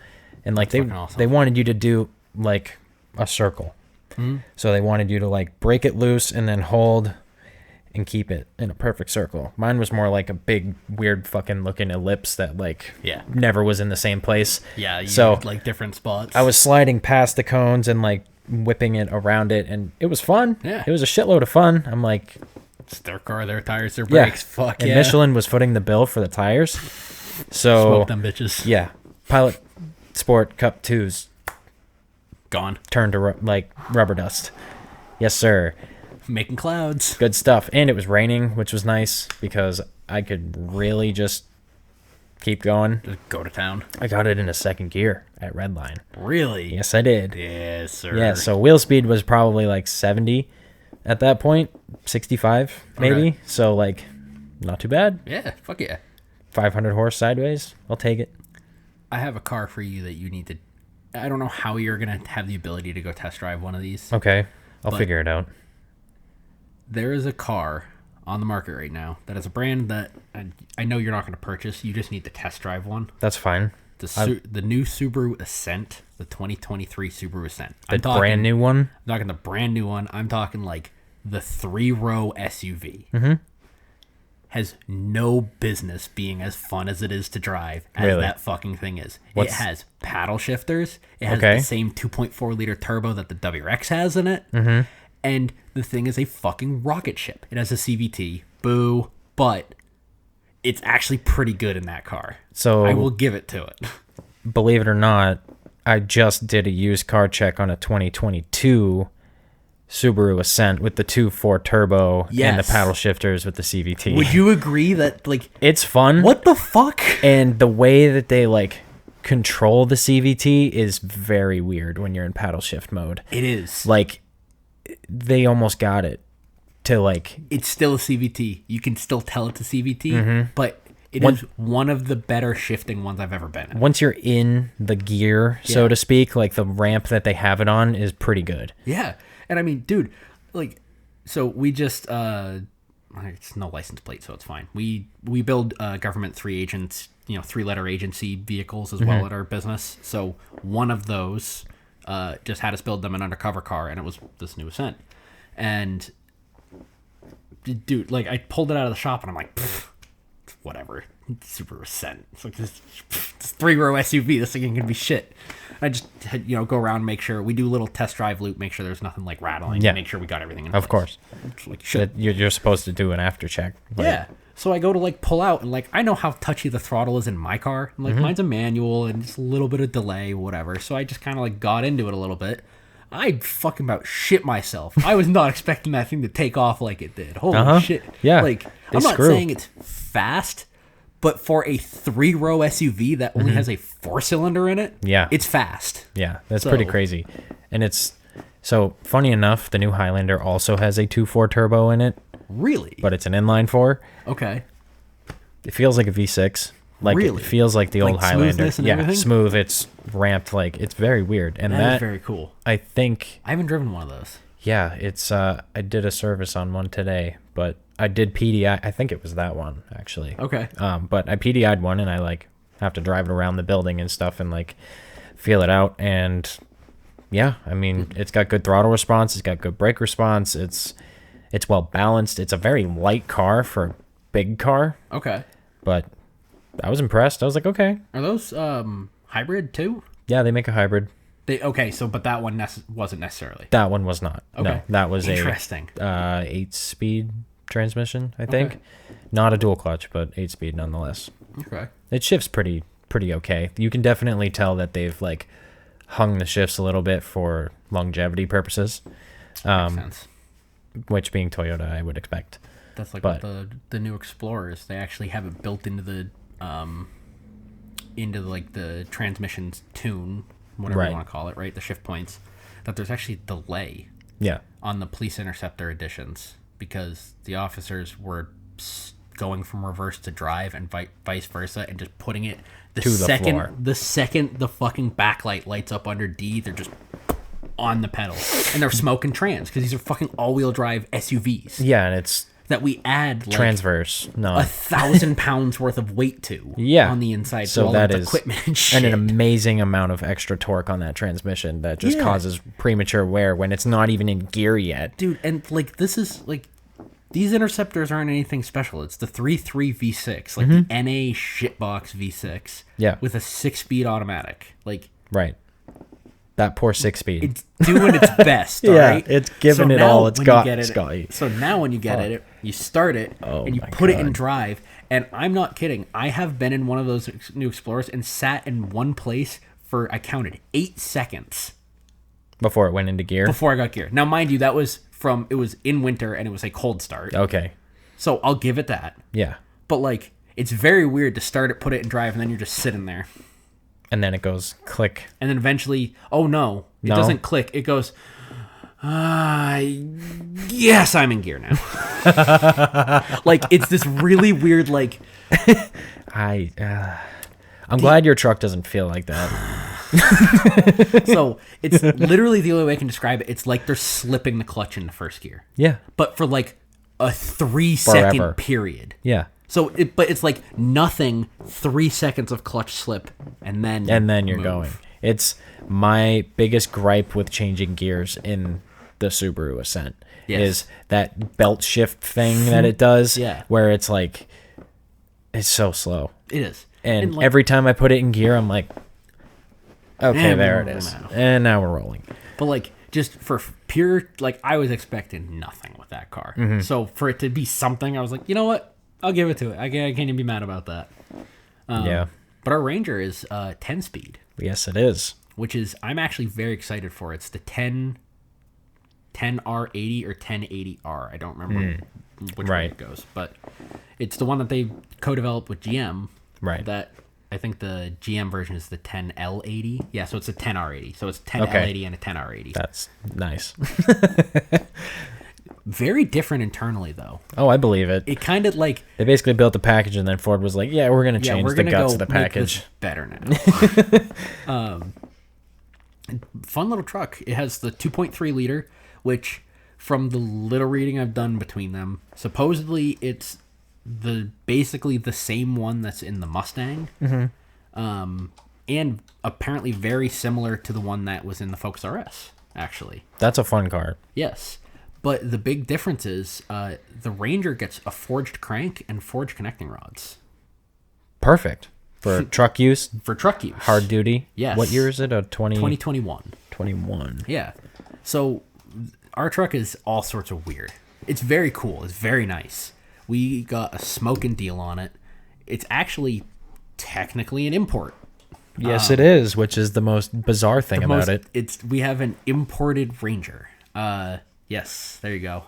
And like they wanted you to do like a circle. Mm-hmm. So they wanted you to like break it loose and then hold and keep it in a perfect circle. Mine was more like a big weird fucking looking ellipse that like never was in the same place. Yeah, so had, like different spots. I was sliding past the cones and like whipping it around it and it was fun. Yeah. It was a shitload of fun. I'm like, it's their car, their tires, their brakes. Yeah. Fuck and yeah. Michelin was footing the bill for the tires. So smoke them bitches. Yeah. Pilot Sport Cup 2s gone. Turned to like rubber dust. Yes, sir. Making clouds. Good stuff. And it was raining, which was nice because I could really just keep going. Just go to town. I got it in a second gear at Redline. Really? Yes, I did. Yes, sir. Yeah, so wheel speed was probably like 70 at that point, 65 maybe. Okay. So like, not too bad. Yeah, fuck yeah. 500 horse sideways. I'll take it. I have a car for you that you need to... I don't know how you're going to have the ability to go test drive one of these. Okay, I'll figure it out. There is a car on the market right now that is a brand that I know you're not going to purchase. You just need to test drive one. That's fine. The new Subaru Ascent, the 2023 Subaru Ascent. The brand new one? I'm talking the brand new one. I'm talking like the 3-row SUV. Mm-hmm. Has no business being as fun as it is to drive as that fucking thing is. It has paddle shifters. It has the same 2.4 liter turbo that the WRX has in it. Mm-hmm. And the thing is a fucking rocket ship. It has a CVT. Boo. But it's actually pretty good in that car. So I will give it to it. Believe it or not, I just did a used car check on a 2022 Subaru Ascent with the 2.4 turbo and the paddle shifters with the CVT. Would you agree that, like... It's fun. What the fuck? And the way that they, like, control the CVT is very weird when you're in paddle shift mode. It is. Like, they almost got it to, like... It's still a CVT. You can still tell it's a CVT, but it is one of the better shifting ones I've ever been in. Once you're in the gear, so to speak, like, the ramp that they have it on is pretty good. Yeah. And I mean, dude, like, so we just, it's no license plate, so it's fine. We build government 3-letter agency vehicles as well at our business. So one of those just had us build them an undercover car, and it was this new Ascent. And, dude, like, I pulled it out of the shop, and I'm like, whatever. Super Ascent. It's like this 3-row SUV. This thing ain't gonna be shit. I just go around, make sure we do a little test drive loop, make sure there's nothing like rattling, make sure we got everything in place. Of course, like shit. You're supposed to do an after check. Yeah. So I go to like pull out, and like I know how touchy the throttle is in my car. And, like mine's a manual, and just a little bit of delay, whatever. So I just kind of like got into it a little bit. I fucking about shit myself. I was not expecting that thing to take off like it did. Holy shit! Yeah. Like I'm not saying it's fast. But for a 3-row SUV that only has a 4-cylinder in it, it's fast. Yeah, that's pretty crazy. And it's so funny enough, the new Highlander also has a 2.4 turbo in it. Really? But it's an inline 4. Okay. It feels like a V6. Like it feels like the old Highlander. And everything? Smooth. It's ramped. Like it's very weird. And that is very cool. I think I haven't driven one of those. Yeah, it's I did a service on one today, but I did PDI. I think it was that one actually. Okay. But I PDI'd one, and I like have to drive it around the building and stuff, and like feel it out. And yeah, I mean, it's got good throttle response. It's got good brake response. It's well balanced. It's a very light car for a big car. Okay. But I was impressed. I was like, okay. Are those hybrid too? Yeah, they make a hybrid. But that one wasn't necessarily. That one was not. Okay. No, that was interesting. 8-speed transmission, I think. Okay. Not a dual clutch, but 8-speed nonetheless. Okay. It shifts pretty okay. You can definitely tell that they've like hung the shifts a little bit for longevity purposes. Makes sense. Which being Toyota, I would expect. That's like what the new Explorers. They actually have it built into the like the transmission's tune. Whatever you want to call it, right? The shift points, that there's actually delay on the police interceptor editions because the officers were going from reverse to drive and vice versa and just putting it the second the fucking backlight lights up under D, they're just on the pedal and they're smoking trans because these are fucking all-wheel drive SUVs. Yeah, and it's that we add like transverse, 1,000 pounds worth of weight to on the inside. So that is equipment and shit. And an amazing amount of extra torque on that transmission that just causes premature wear when it's not even in gear yet. Dude, and like this is like these interceptors aren't anything special. It's the 3.3 V6, like the NA shitbox V6. Yeah. With a 6-speed automatic. Like right. That poor 6-speed. It's doing its best, all right? It's giving it all it's got, Scotty. So now when you get it, you start it, and you put it in drive. And I'm not kidding. I have been in one of those new Explorers and sat in one place for, I counted, 8 seconds. Before it went into gear? Before I got gear. Now, mind you, it was in winter, and it was a cold start. Okay. So I'll give it that. Yeah. But, like, It's very weird to start it, put it in drive, and then you're just sitting there. And then it goes click. And then eventually, oh no, it doesn't click. It goes, yes, I'm in gear now. Like, it's this really weird, like... I'm glad your truck doesn't feel like that. So, it's literally the only way I can describe it. It's like they're slipping the clutch into first gear. Yeah. But for like a 3-second period. Yeah. So, but it's like nothing, 3 seconds of clutch slip, and then you're going. It's my biggest gripe with changing gears in the Subaru Ascent is that belt shift thing that it does, where it's like, it's so slow. It is. And like, every time I put it in gear, I'm like, okay, there it is. And now we're rolling. But like, just for pure, like, I was expecting nothing with that car. Mm-hmm. So for it to be something, I was like, you know what? I'll give it to it. I can't even be mad about that. Yeah. But our Ranger is 10-speed. Yes, it is. Which is, I'm actually very excited for. It's the 10R80 or 1080R. I don't remember which way it goes. But it's the one that they co-developed with GM. Right. That I think the GM version is the 10L80. Yeah, so it's a 10R80. So it's 10L80 and a 10R80. That's nice. Very different internally, though. Oh, I believe it. It kind of like... They basically built the package, and then Ford was like, yeah, we're going to change the guts of the package. Better now. Fun little truck. It has the 2.3 liter, which, from the little reading I've done between them, supposedly it's basically the same one that's in the Mustang. Mm-hmm. And apparently very similar to the one that was in the Focus RS, actually. That's a fun car. Yes. But the big difference is the Ranger gets a forged crank and forged connecting rods. Perfect. For truck use? For truck use. Hard duty? Yes. What year is it? 2021. 21. Yeah. So our truck is all sorts of weird. It's very cool. It's very nice. We got a smoking deal on it. It's actually technically an import. Yes, it is, which is the most bizarre thing about it. We have an imported Ranger. Yes, there you go.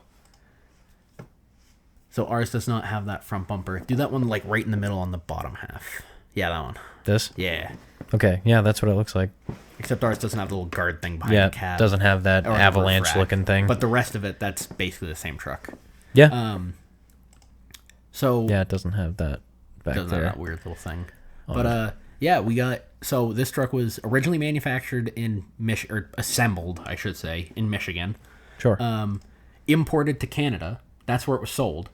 So ours does not have that front bumper. Do that one like right in the middle on the bottom half. Yeah, that one. This? Yeah. Okay, yeah, that's what it looks like. Except ours doesn't have the little guard thing behind the cab. Yeah, doesn't have that avalanche-looking thing. But the rest of it, that's basically the same truck. Yeah. So yeah, it doesn't have that back there. Doesn't have that weird little thing. But yeah, we got... So this truck was originally manufactured in or assembled, I should say, in Michigan. Sure. Imported to Canada. That's where it was sold.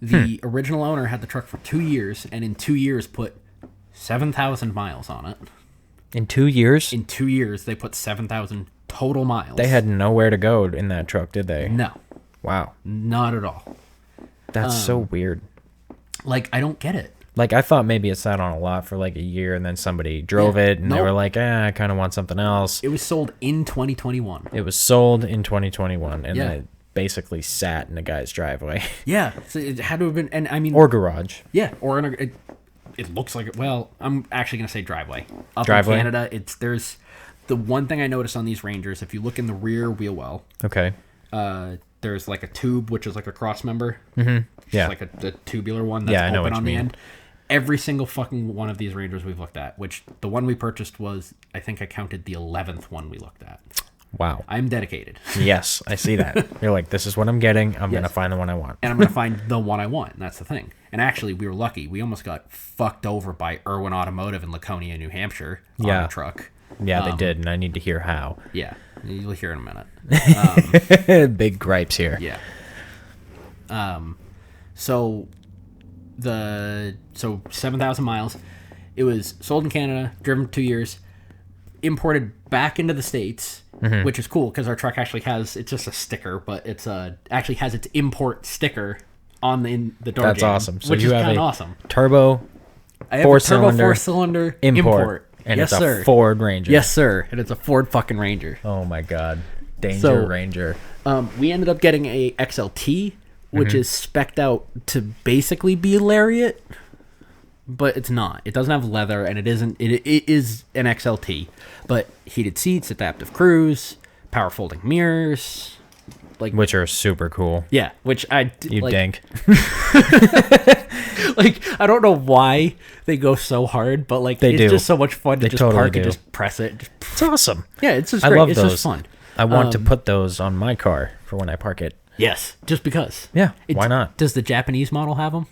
The original owner had the truck for 2 years, and in 2 years put 7,000 miles on it. In 2 years? In 2 years, they put 7,000 total miles. They had nowhere to go in that truck, did they? No. Wow. Not at all. That's so weird. Like, I don't get it. Like, I thought maybe it sat on a lot for like a year, and then somebody drove it, and they were like, I kind of want something else. It was sold in 2021. It was sold in 2021, and then it basically sat in a guy's driveway. Yeah. So it had to have been, and I mean... Or garage. Yeah, or in a... It looks like it. Well, I'm actually going to say driveway. Up in Canada, there's the one thing I noticed on these Rangers, if you look in the rear wheel well... Okay. There's like a tube, which is like a cross member. Mm-hmm. Yeah. Like a tubular one that's open on the end. Every single fucking one of these Rangers we've looked at, which the one we purchased was, I think I counted the 11th one we looked at. Wow. I'm dedicated. Yes, I see that. You're like, this is what I'm getting. I'm going to find the one I want. And I'm going to find the one I want. And that's the thing. And actually, we were lucky. We almost got fucked over by Irwin Automotive in Laconia, New Hampshire on a truck. Yeah, they did. And I need to hear how. Yeah. You'll hear in a minute. Big gripes here. Yeah. So 7,000 miles. It was sold in Canada, driven for 2 years, imported back into the States, which is cool because our truck actually has, it's just a sticker, but it's actually has its import sticker on the door. That's awesome. So which you is have kind a of awesome. Turbo, I have a turbo four-cylinder import. And yes, it's a sir. Ford Ranger. Yes, sir. And it's a Ford fucking Ranger. Oh my God. Danger Ranger. We ended up getting a XLT, which is spec'd out to basically be a Lariat, but it's not. It doesn't have leather, and it isn't. It is an XLT, but heated seats, adaptive cruise, power folding mirrors, which are super cool. Yeah, which You dink. Like, I don't know why they go so hard, but like They it's do. just so much fun to They just totally park do. and just press it. It's awesome. Yeah, it's just I great. love It's those. just fun. I want to put those on my car for when I park it. Yes, just because. Yeah, why not? Does the Japanese model have them?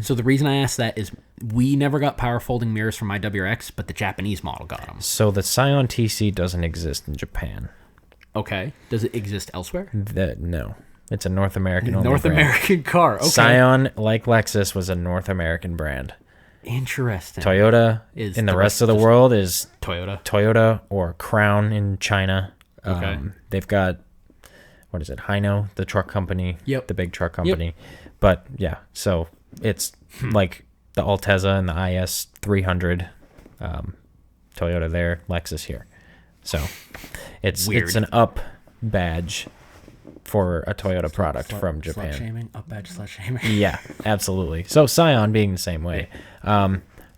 So the reason I asked that is we never got power folding mirrors from my WRX, but the Japanese model got them. So the Scion TC doesn't exist in Japan. Okay. Does it exist elsewhere? No. It's a North American only North brand. American car. Okay. Scion, like Lexus, was a North American brand. Interesting. Toyota Is in the the rest rest of the just world is Toyota. Toyota or Crown in China. Okay. They've got, what is it, Hino, the truck company. Yep. The big truck company. But yeah, so it's like the Altezza and the IS 300, Toyota there, Lexus here. So it's Weird. an up badge for a Toyota product from Japan. Slut shaming. Up badge slut shaming. Yeah, absolutely. So Scion being the same way.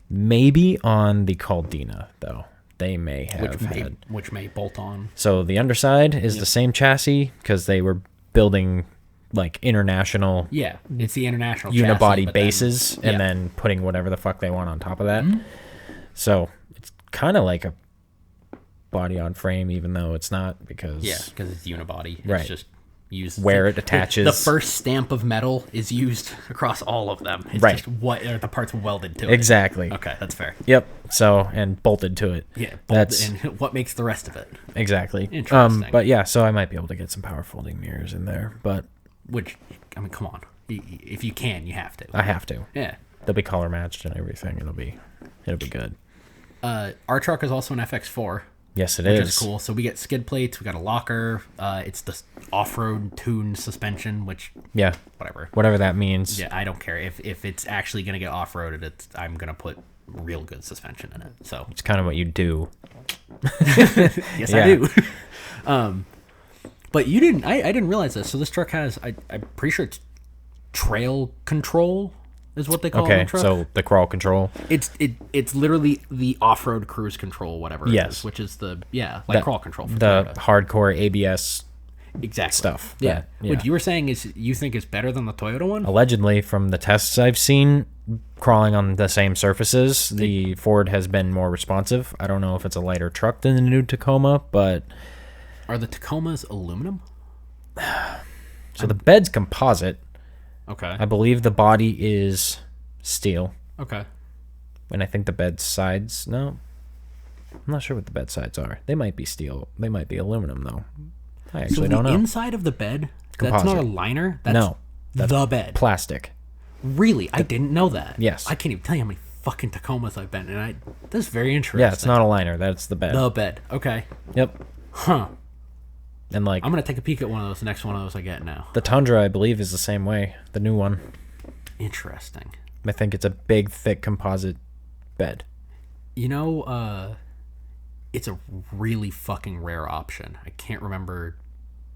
Maybe on the Caldina, though. They may have had. Which may bolt on. So the underside is the same chassis because they were building like international Yeah, it's the international chassis, unibody but bases then, and then putting whatever the fuck they want on top of that. So it's kind of like a body on frame, even though it's not because it's unibody. It's Right. just used Where it attaches. The first stamp of metal is used across all of them. It's Right. just what are the parts welded to it. Exactly. Okay, that's fair. Yep. So and bolted to it. Yeah, That's and what makes the rest of it? exactly. Interesting. But yeah, so I might be able to get some power folding mirrors in there, but Which, I mean, come on. If you can, you have to. I have to. Yeah. They'll be color matched and everything. It'll be good. Our truck is also an FX4. Yes, it Which is. is cool. So we get skid plates, we got a locker. It's the off-road tuned suspension, which Yeah. Whatever that means. yeah, I don't care if it's actually gonna get off-roaded. I'm gonna put real good suspension in it. So It's kind of what you do. yes, Yeah. I do. But you didn't. I didn't realize this. So this truck has. I'm pretty sure it's trail control is what they call it. Okay, in the truck. so the crawl control. It's literally the off-road cruise control, whatever. It Yes. is, which is the like The- crawl control. For The Toyota. hardcore ABS exact stuff. Yeah. Yeah. What you were saying is you think it's better than the Toyota one? Allegedly, from the tests I've seen, crawling on the same surfaces, the Ford has been more responsive. I don't know if it's a lighter truck than the new Tacoma, but Are the Tacomas aluminum? so the bed's composite. Okay. I believe the body is steel, Okay. and I think the bed sides. No, I'm not sure what the bed sides are. They might be steel. They might be aluminum though. I So actually the don't know. inside of the bed, that's Composite. not a liner. That's No, the bed. Plastic. Really, I didn't know that. Yes. I can't even tell you how many fucking Tacomas I've been, and that's very interesting. Yeah, it's not a liner. That's the bed. the bed. Okay. Yep. Huh. And like I'm gonna take a peek at one of those. The next one of those I get now. the Tundra, I believe, is the same way. The new one. Interesting. I think it's a big, thick composite bed. You know, it's a really fucking rare option. I can't remember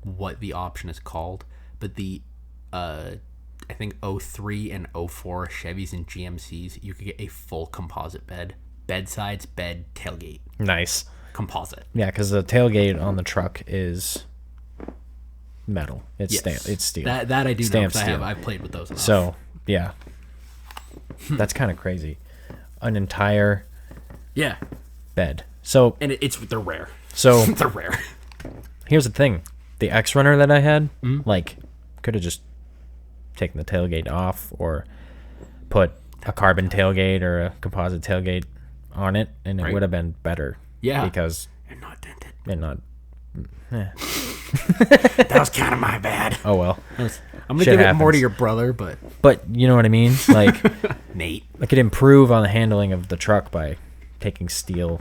what the option is called, but the I think 03 and 04 Chevys and GMCs, you could get a full composite bed. Bed sides, bed, tailgate. Nice. Composite. Yeah, because the tailgate on the truck is metal. It's Yes. it's steel. That I do know Stamped because steel. I've played with those enough. So yeah, that's kind of crazy. An entire yeah, bed. So and they're rare. so They're rare. here's the thing: the X Runner that I had, Mm-hmm. like, could have just taken the tailgate off or put a carbon tailgate or a composite tailgate on it, and it Right. would have been better. Yeah. because And not dented. and not. That was kind of my bad. Oh well. I'm gonna Shit give it more to happens. your brother, but But you know what I mean? Like, Nate. I could improve on the handling of the truck by taking steel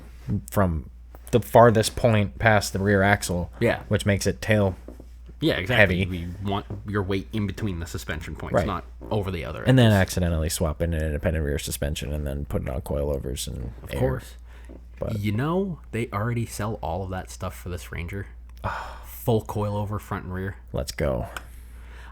from the farthest point past the rear axle. Yeah. Which makes it tail. Yeah, exactly. Heavy. We want your weight in between the suspension points, Right. not over the other. And then accidentally swap in an independent rear suspension and then put it on coilovers and of course. But- You know, they already sell all of that stuff for this Ranger. Full coilover front and rear. Let's go.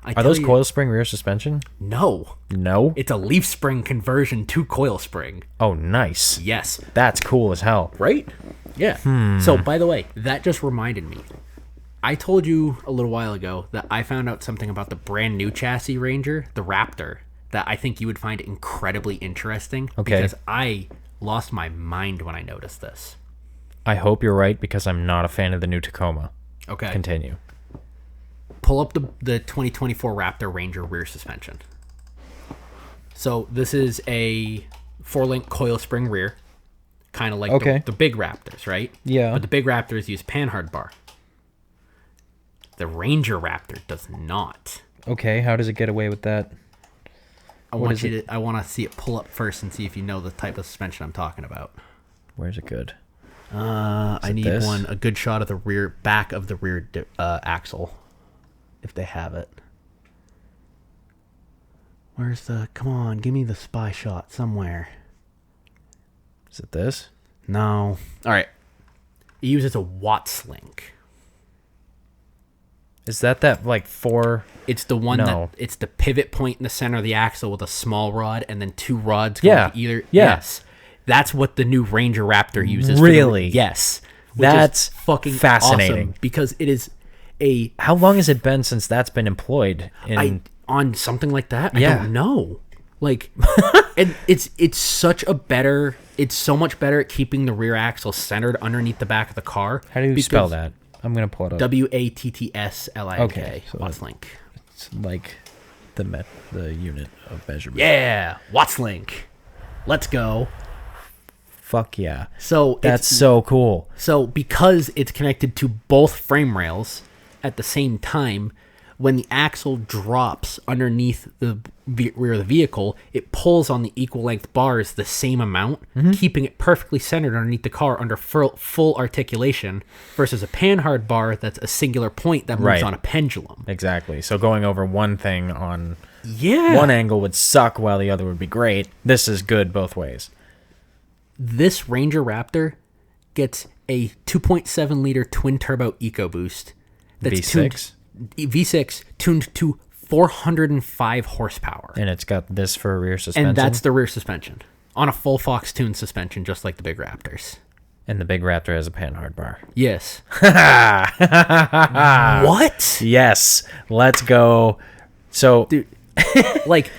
I Are tell those you- coil spring rear suspension? No. No. It's a leaf spring conversion to coil spring. Oh, nice. Yes. That's cool as hell. Right? Yeah. So, by the way, that just reminded me. I told you a little while ago that I found out something about the brand new chassis Ranger, the Raptor, that I think you would find incredibly interesting. Okay. Because I lost my mind when I noticed this. I hope you're right because I'm not a fan of the new Tacoma. Okay. Continue. Pull up the 2024 Raptor Ranger rear suspension. So this is a 4-link coil spring rear, kind of like the big Raptors, right? Yeah. But the big Raptors use panhard bar. The Ranger Raptor does not. Okay, how does it get away with that? I want to see it pull up first and see if you know the type of suspension I'm talking about. Where's it good? I need a good shot of the back of the rear axle, if they have it. Come on, give me the spy shot somewhere. Is it this? No. All right. It uses a Watts link. Is that like 4? It's the one it's the pivot point in the center of the axle with a small rod and then 2 rods going to either. Yeah. Yes. That's what the new Ranger Raptor uses. Really? Yes. That's fucking fascinating. Awesome because it is How long has it been since that's been employed? On something like that? Yeah. I don't know. Like, and it's so much better at keeping the rear axle centered underneath the back of the car. How do you spell that? I'm going to pull it up. WattsLink. Okay. So WattsLink. It's like the unit of measurement. Yeah. WattsLink. Let's go. Fuck yeah. So that's so cool. So because it's connected to both frame rails at the same time, when the axle drops underneath the rear of the vehicle, it pulls on the equal length bars the same amount, keeping it perfectly centered underneath the car under full articulation, versus a panhard bar that's a singular point that moves on a pendulum. Exactly. So going over one thing on one angle would suck while the other would be great. This is good both ways. This Ranger Raptor gets a 2.7 liter twin turbo EcoBoost that's V6 tuned to 405 horsepower. And it's got this for a rear suspension. And that's the rear suspension. On a full Fox tuned suspension, just like the big Raptors. And the big Raptor has a panhard bar. Yes. What? Yes. Let's go. So, dude, like,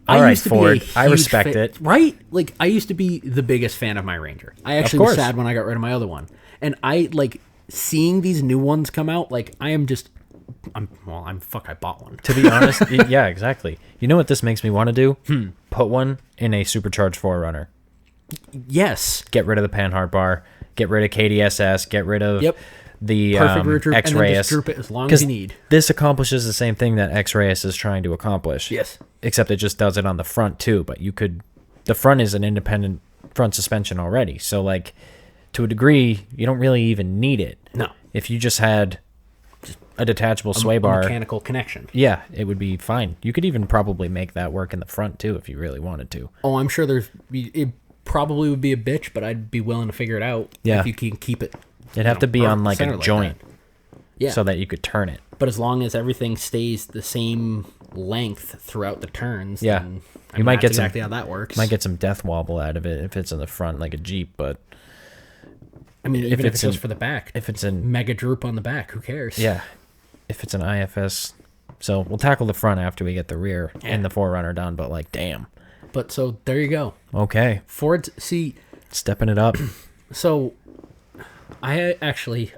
all right, Ford. I respect it. Right? Like, I used to be the biggest fan of my Ranger. I actually was sad when I got rid of my other one. And I, like, seeing these new ones come out, like, I bought one. To be honest, yeah, exactly. You know what this makes me want to do? Put one in a supercharged 4Runner. Yes. Get rid of the panhard bar. Get rid of KDSS. Get rid of the X-Ray. And then just droop it as long as you need. This accomplishes the same thing that X-Ray is trying to accomplish. Yes. Except it just does it on the front too. But the front is an independent front suspension already. So, like, to a degree, you don't really even need it. No. If you just had a detachable sway bar, mechanical connection, it would be fine. You could even probably make that work in the front too if you really wanted to. Oh, I'm sure it probably would be a bitch, but I'd be willing to figure it out. If you can keep it. It'd have to be on like a joint, so that you could turn it. But as long as everything stays the same length throughout the turns, then, you might get exactly how that works. Might get some death wobble out of it if it's in the front like a Jeep, but I mean, even if it's just for the back, if it's in mega droop on the back, who cares? Yeah. If it's an IFS, so we'll tackle the front after we get the rear and the 4Runner done. But like, damn. But so there you go. Okay. Ford's stepping it up. So I actually,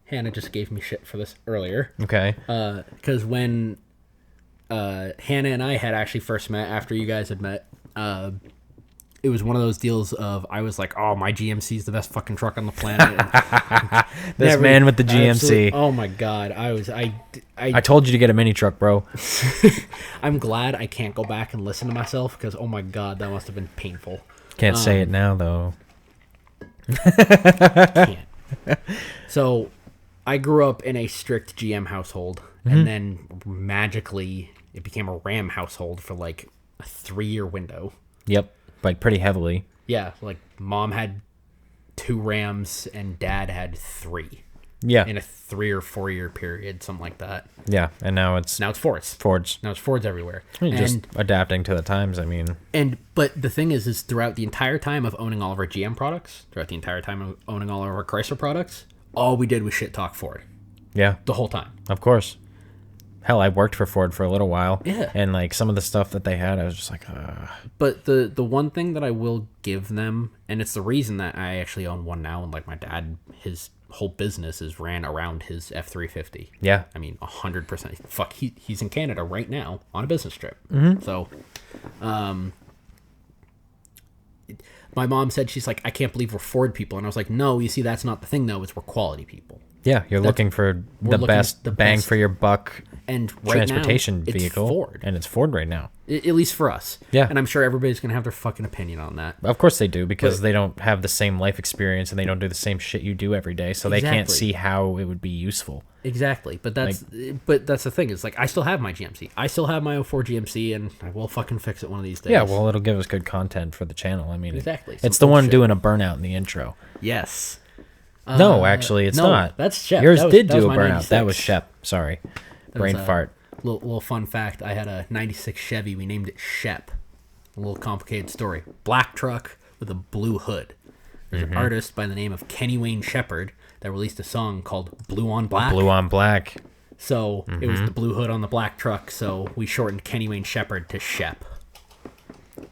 Hannah just gave me shit for this earlier. Okay. Because when Hannah and I had actually first met after you guys had met, it was one of those deals of I was like, oh, my GMC is the best fucking truck on the planet. This man with the GMC. Oh my god, I told you to get a mini truck, bro. I'm glad I can't go back and listen to myself because oh my god, that must have been painful. Can't say it now though. Can't. So, I grew up in a strict GM household, and then magically it became a Ram household for like a 3-year window. Yep. Like pretty heavily. Yeah, like mom had 2 Rams and dad had 3. Yeah. In a 3 or 4 year period, something like that. Yeah, and now it's Fords. Now it's Fords everywhere. Just adapting to the times, I mean. But the thing is throughout the entire time of owning all of our GM products, throughout the entire time of owning all of our Chrysler products, all we did was shit talk Ford. Yeah. The whole time. Of course. Hell, I worked for Ford for a little while. Yeah. And like some of the stuff that they had, I was just like, But the one thing that I will give them, and it's the reason that I actually own one now, and like my dad, his whole business is ran around his F-350. yeah. I mean, 100%. Fuck, he's in Canada right now on a business trip. So, my mom said, she's like, I can't believe we're Ford people. And I was like, no, you see, that's not the thing, though. It's we're quality people. Yeah, you're looking for the best bang for your buck and right transportation now, vehicle. It's Ford. And it's Ford right now. At least for us. Yeah. And I'm sure everybody's going to have their fucking opinion on that. Of course they do, because they don't have the same life experience and they don't do the same shit you do every day, so they can't see how it would be useful. Exactly. But that's the thing, is like, I still have my GMC. I still have my 04 GMC, and I will fucking fix it one of these days. Yeah, well, it'll give us good content for the channel. I mean, exactly. It's the one doing a burnout in the intro. Yes. No, actually, it's not. That's Shep. Yours did do a burnout. 96. That was Shep. Sorry. Brain fart. Little fun fact. I had a 96 Chevy. We named it Shep. A little complicated story. Black truck with a blue hood. There's an artist by the name of Kenny Wayne Shepherd that released a song called Blue on Black. Blue on Black. So it was the blue hood on the black truck, so we shortened Kenny Wayne Shepherd to Shep.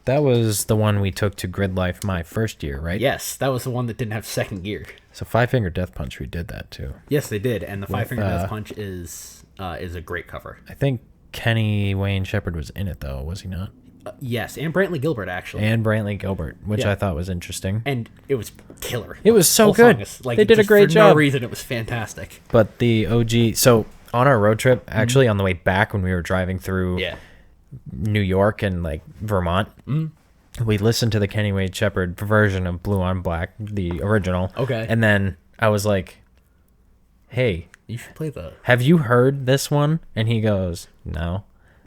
That was the one we took to Gridlife my first year, right? Yes, that was the one that didn't have second gear. So Five Finger Death Punch, we did that too. Yes, they did, and the Five Finger Death Punch is a great cover. I think Kenny Wayne Shepherd was in it though, was he not? Yes, and Brantley Gilbert actually. And Brantley Gilbert, which I thought was interesting. And it was killer. It was so good. They did a great job. For no reason, it was fantastic. But the OG, so on our road trip, actually on the way back when we were driving through New York and like Vermont, we listened to the Kenny Wayne Shepherd version of Blue on Black, the original. Okay. And then I was like, hey, you should play the... have you heard this one? And he goes, no.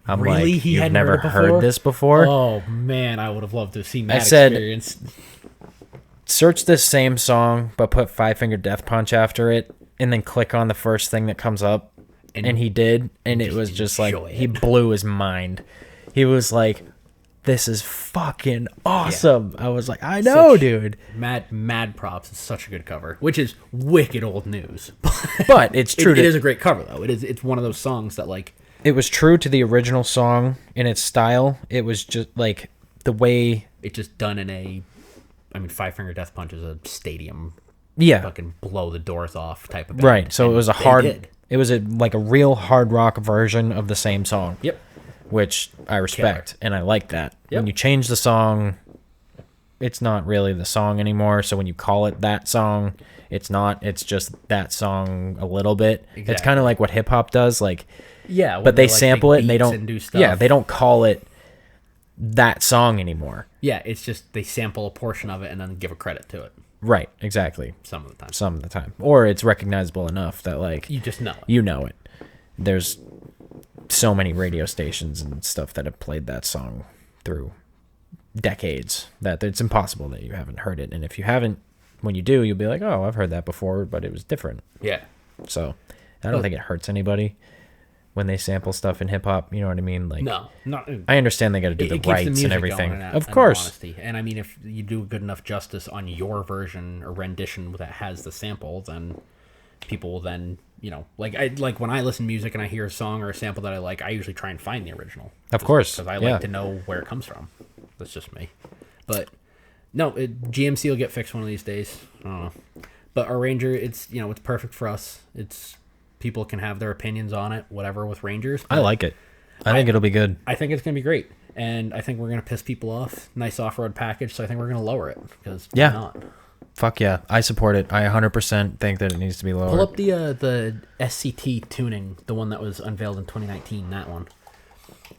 I'm really? like, He you've hadn't never heard this before? Oh, man, I would have loved to have seen that experience. I said, search this same song, but put Five Finger Death Punch after it, and then click on the first thing that comes up. And he did, and it was just like, he blew his mind. He was like, this is fucking awesome. I was like, I know, dude. Mad props. It's such a good cover, which is wicked old news. But it's true. It is a great cover, though. It's one of those songs that, like... It was true to the original song in its style. It was just, like, the way... It's just done in a... I mean, Five Finger Death Punch is a stadium... Fucking blow the doors off type of band. Right, so it was a hard... Did. It was like a real hard rock version of the same song. Yep. Which I respect, and I like that. Yep. When you change the song, it's not really the song anymore. So when you call it that song, it's not. It's just that song a little bit. Exactly. It's kind of like what hip hop does. Like, but they sample it and they don't. They don't call it that song anymore. Yeah, it's just they sample a portion of it and then give a credit to it. Right. Exactly. Some of the time. Or it's recognizable enough that like you just know it. You know it. There's so many radio stations and stuff that have played that song through decades that it's impossible that you haven't heard it. And if you haven't, when you do, you'll be like, oh, I've heard that before, but it was different. Yeah. So I don't think it hurts anybody when they sample stuff in hip hop. You know what I mean? Like, no, not. I understand they got to do the rights and everything. Of course. Honesty. And I mean, if you do good enough justice on your version or rendition that has the sample, then people will then, you know, like when I listen to music and I hear a song or a sample that I like, I usually try and find the original. Of course. Because I like to know where it comes from. That's just me. But no, GMC will get fixed one of these days. I don't know. But our Ranger, it's perfect for us. It's people can have their opinions on it, whatever, with Rangers. I like it. I think it'll be good. I think it's going to be great. And I think we're going to piss people off. Nice off-road package, so I think we're going to lower it. Because why not? Fuck yeah. I support it. I 100% think that it needs to be lowered. Pull up the SCT tuning, the one that was unveiled in 2019, that one.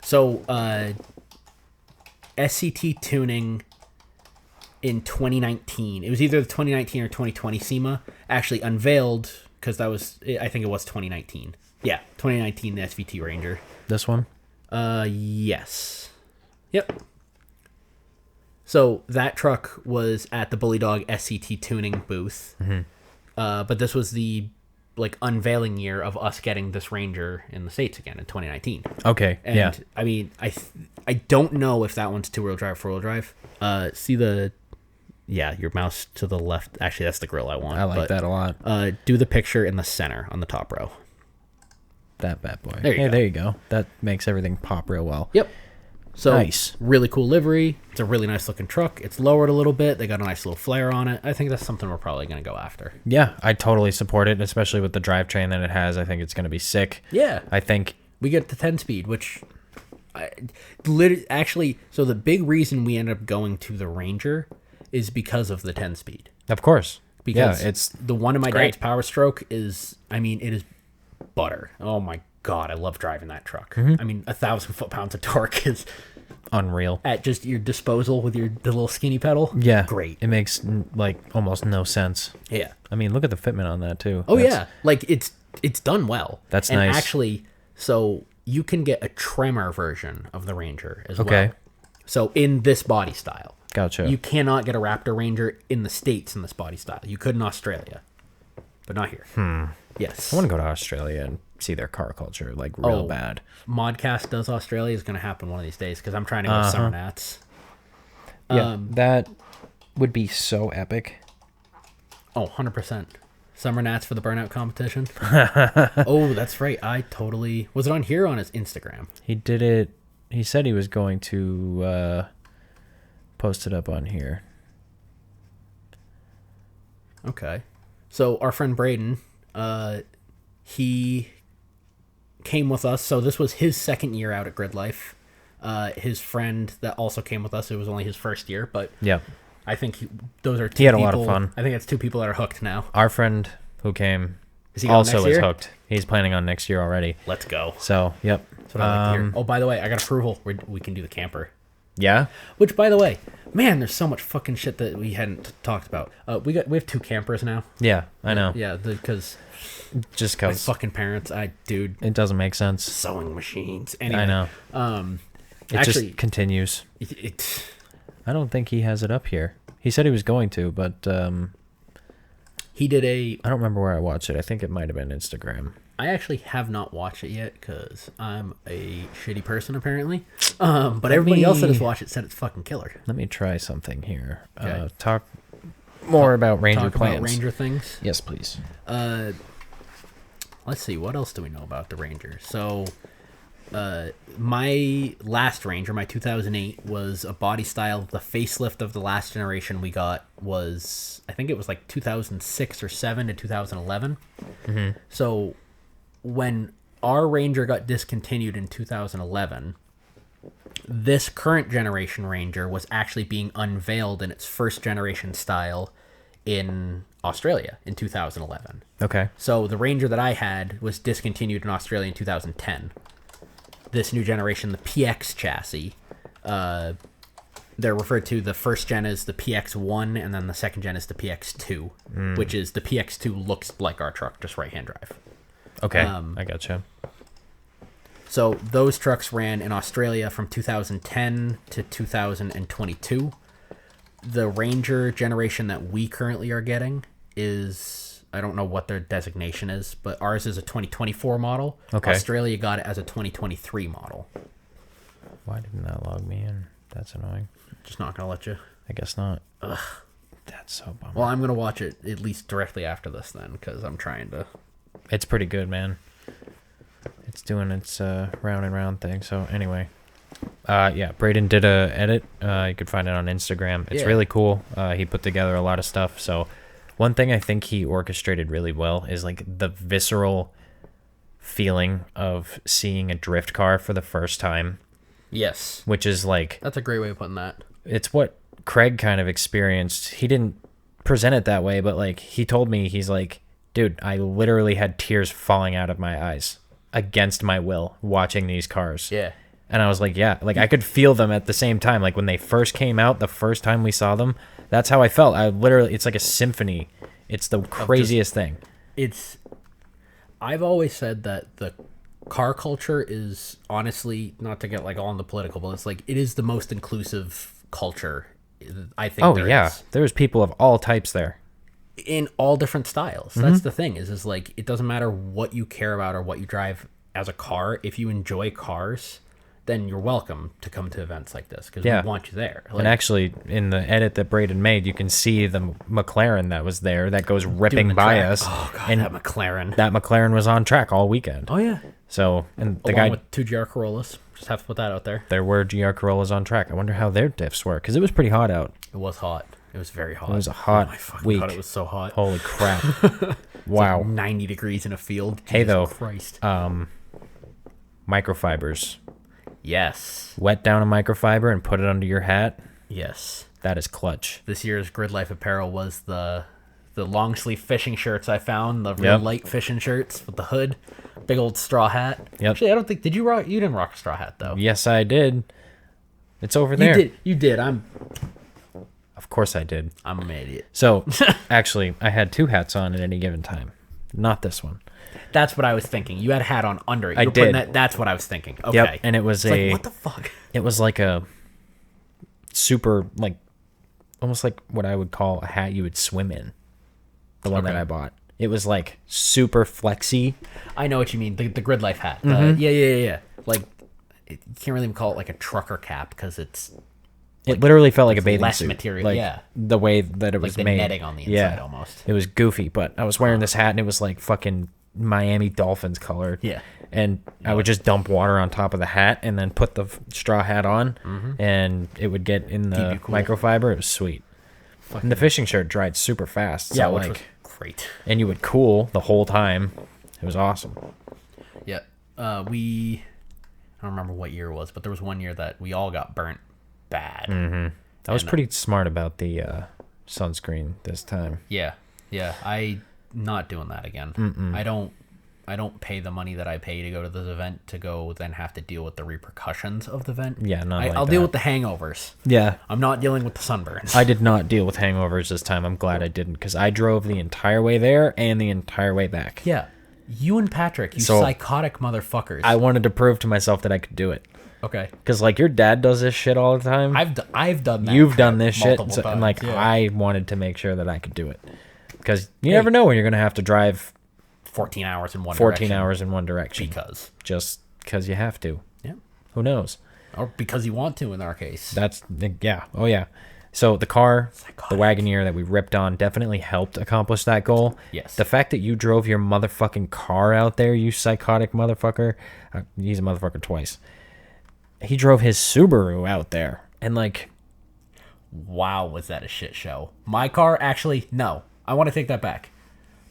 So, SCT tuning in 2019. It was either the 2019 or 2020 SEMA. Actually unveiled, because I think it was 2019. Yeah, 2019, the SVT Ranger. This one? Yes. Yep. So that truck was at the Bully Dog SCT tuning booth. Mm-hmm. But this was the unveiling year of us getting this Ranger in the States again in 2019. Okay. And I mean, I don't know if that one's 2-wheel drive, 4-wheel drive. See your mouse to the left. Actually, that's the grill I want. I like that a lot. Do the picture in the center on the top row. that bad boy. There you go. There you go. That makes everything pop real well. Yep. So, nice. Really cool livery. It's a really nice looking truck. It's lowered a little bit. They got a nice little flare on it. I think that's something we're probably going to go after. Yeah, I totally support it, especially with the drivetrain that it has. I think it's going to be sick. Yeah. I think we get the 10-speed, which actually, so the big reason we ended up going to the Ranger is because of the 10-speed. Of course. Because it's the one in my great. dad's Power Stroke is, I mean, it is butter. Oh my God, I love driving that truck. Mm-hmm. I mean, 1,000 foot-pounds of torque is unreal at just your disposal with the little skinny pedal. Yeah. Great. It makes like almost no sense. Yeah. I mean, look at the fitment on that too. Oh yeah. Like it's done well. That's and nice. Actually, so you can get a Tremor version of the Ranger as well. Okay. So in this body style. Gotcha. You cannot get a Raptor Ranger in the States in this body style. You could in Australia, but not here. Yes. I want to go to Australia and see their car culture like real bad. Modcast does Australia is going to happen one of these days because I'm trying to go to Summer Nats. Yeah, that would be so epic. Oh, 100%. Summer Nats for the burnout competition. Oh, that's right. Was it on here or on his Instagram? He did it. He said he was going to post it up on here. Okay. So our friend Braden, he came with us. So this was his second year out at Gridlife. His friend that also came with us, it was only his first year, but yeah, I think those are two he had people, a lot of fun. I think it's two people that are hooked now. Our friend who came Is he going also next is year? hooked. He's planning on next year already. Let's go. So, yep. That's what I like to hear. Oh, by the way, I got approval. We can do the camper. Yeah? Which, by the way, man, there's so much fucking shit that we hadn't talked about. We have 2 campers now. Yeah, I know. Yeah, because Just my because fucking parents, dude, it doesn't make sense. sewing machines. Anyway, I know. It actually, just continues. it I don't think he has it up here. He said he was going to, but he did a. I don't remember where I watched it. I think it might have been Instagram. I actually have not watched it yet because I'm a shitty person apparently. But everybody else that has watched it said it's fucking killer. Let me try something here. Okay. Talk more about Ranger Talk plans. about Ranger things. Yes, please. Let's see, what else do we know about the Ranger? So, my last Ranger, my 2008, was a body style. The facelift of the last generation we got was, I think it was like 2006 or 7 to 2011. Mm-hmm. So, when our Ranger got discontinued in 2011, this current generation Ranger was actually being unveiled in its first generation style in Australia in 2011. Okay. So the Ranger that I had was discontinued in Australia in 2010. This new generation, the PX chassis, they're referred to, the first gen as the PX1 and then the second gen is the PX2, which is the PX2 looks like our truck, just right-hand drive. Okay, I gotcha. So those trucks ran in Australia from 2010 to 2022. The Ranger generation that we currently are getting is, I don't know what their designation is, but ours is a 2024 model. Okay. Australia got it as a 2023 model. Why didn't that log me in? That's annoying. Just not going to let you. I guess not. Ugh. That's so bummer. Well, I'm going to watch it at least directly after this then, because I'm trying to... It's pretty good, man. It's doing its round and round thing. So anyway, yeah, Braden did a edit. You could find it on Instagram. It's really cool. He put together a lot of stuff. So one thing I think he orchestrated really well is like the visceral feeling of seeing a drift car for the first time. Yes. Which is like... That's a great way of putting that. It's what Craig kind of experienced. He didn't present it that way, but like he told me, he's like, dude, I literally had tears falling out of my eyes against my will watching these cars. Yeah. And I was like, yeah, like I could feel them at the same time. Like when they first came out, the first time we saw them, that's how I felt. I literally, it's like a symphony. It's the craziest thing. I've always said that the car culture is honestly, not to get like all in the political, but it's like, it is the most inclusive culture, I think. Oh yeah. There's people of all types there. In all different styles. That's the thing is like, it doesn't matter what you care about or what you drive as a car. If you enjoy cars, then you're welcome to come to events like this because we want you there. Like, and actually, in the edit that Braden made, you can see the McLaren that was there that goes ripping by us. Oh god, and that McLaren. That McLaren was on track all weekend. Oh yeah. So, and the Along guy with 2 GR Corollas. Just have to put that out there. there were GR Corollas on track. I wonder how their diffs were because it was pretty hot out. It was hot. It was very hot. It was a hot my fucking week. God, it was so hot. Holy crap! Wow. Wow. 90 degrees in a field. Hey, Jesus though. Christ. Microfibers. Yes. Wet down a microfiber and put it under your hat. Yes. That is clutch. This year's Gridlife apparel was the long sleeve fishing shirts I found, the real light fishing shirts with the hood, big old straw hat. Yep. Actually, I don't think you didn't rock a straw hat though. Yes, I did. It's over there. You did. Of course I did. I'm an idiot. So, actually, I had 2 hats on at any given time. Not this one. That's what I was thinking. You had a hat on under it. I did. That's what I was thinking. Okay. Yep, and it was like, what the fuck? It was like a super, like, almost like what I would call a hat you would swim in. The one that I bought. It was like super flexy. I know what you mean. The Gridlife hat. Mm-hmm. Yeah. Like, you can't really call it like a trucker cap because it's... It literally felt like a bathing less suit. material, like, yeah. The way that it like was the made. netting on the inside almost. It was goofy, but I was wearing this hat and it was like fucking Miami Dolphins colored. Yeah. And I would just dump water on top of the hat and then put the straw hat on and it would get in the microfiber. It was sweet. And the fishing shirt dried super fast. Yeah, so which like, was great. And you would cool the whole time. It was awesome. Yeah. I don't remember what year it was, but there was one year that we all got burnt bad. I was pretty smart about the sunscreen this time. Yeah. I not doing that again. I don't pay the money that I pay to go to this event to go then have to deal with the repercussions of the event. Yeah, I'll deal with the hangovers. Yeah. I'm not dealing with the sunburns. I did not deal with hangovers this time. I'm glad I didn't because I drove the entire way there and the entire way back. Yeah. You and Patrick, you psychotic motherfuckers. I wanted to prove to myself that I could do it. Okay. Because, like, your dad does this shit all the time. I've done that. You've done this shit. Times, And, like, yeah. I wanted to make sure that I could do it. Because you never know when you're going to have to drive 14 hours in one 14 hours in one direction. Because. Just because you have to. Yeah. Who knows? Or because you want to in our case. That's, yeah. Oh, yeah. So the car, the Wagoneer that we ripped on definitely helped accomplish that goal. Yes. The fact that you drove your motherfucking car out there, you psychotic motherfucker. He's a motherfucker twice. He drove his Subaru out there. And like... Wow, was that a shit show. My car, actually, no. I want to take that back.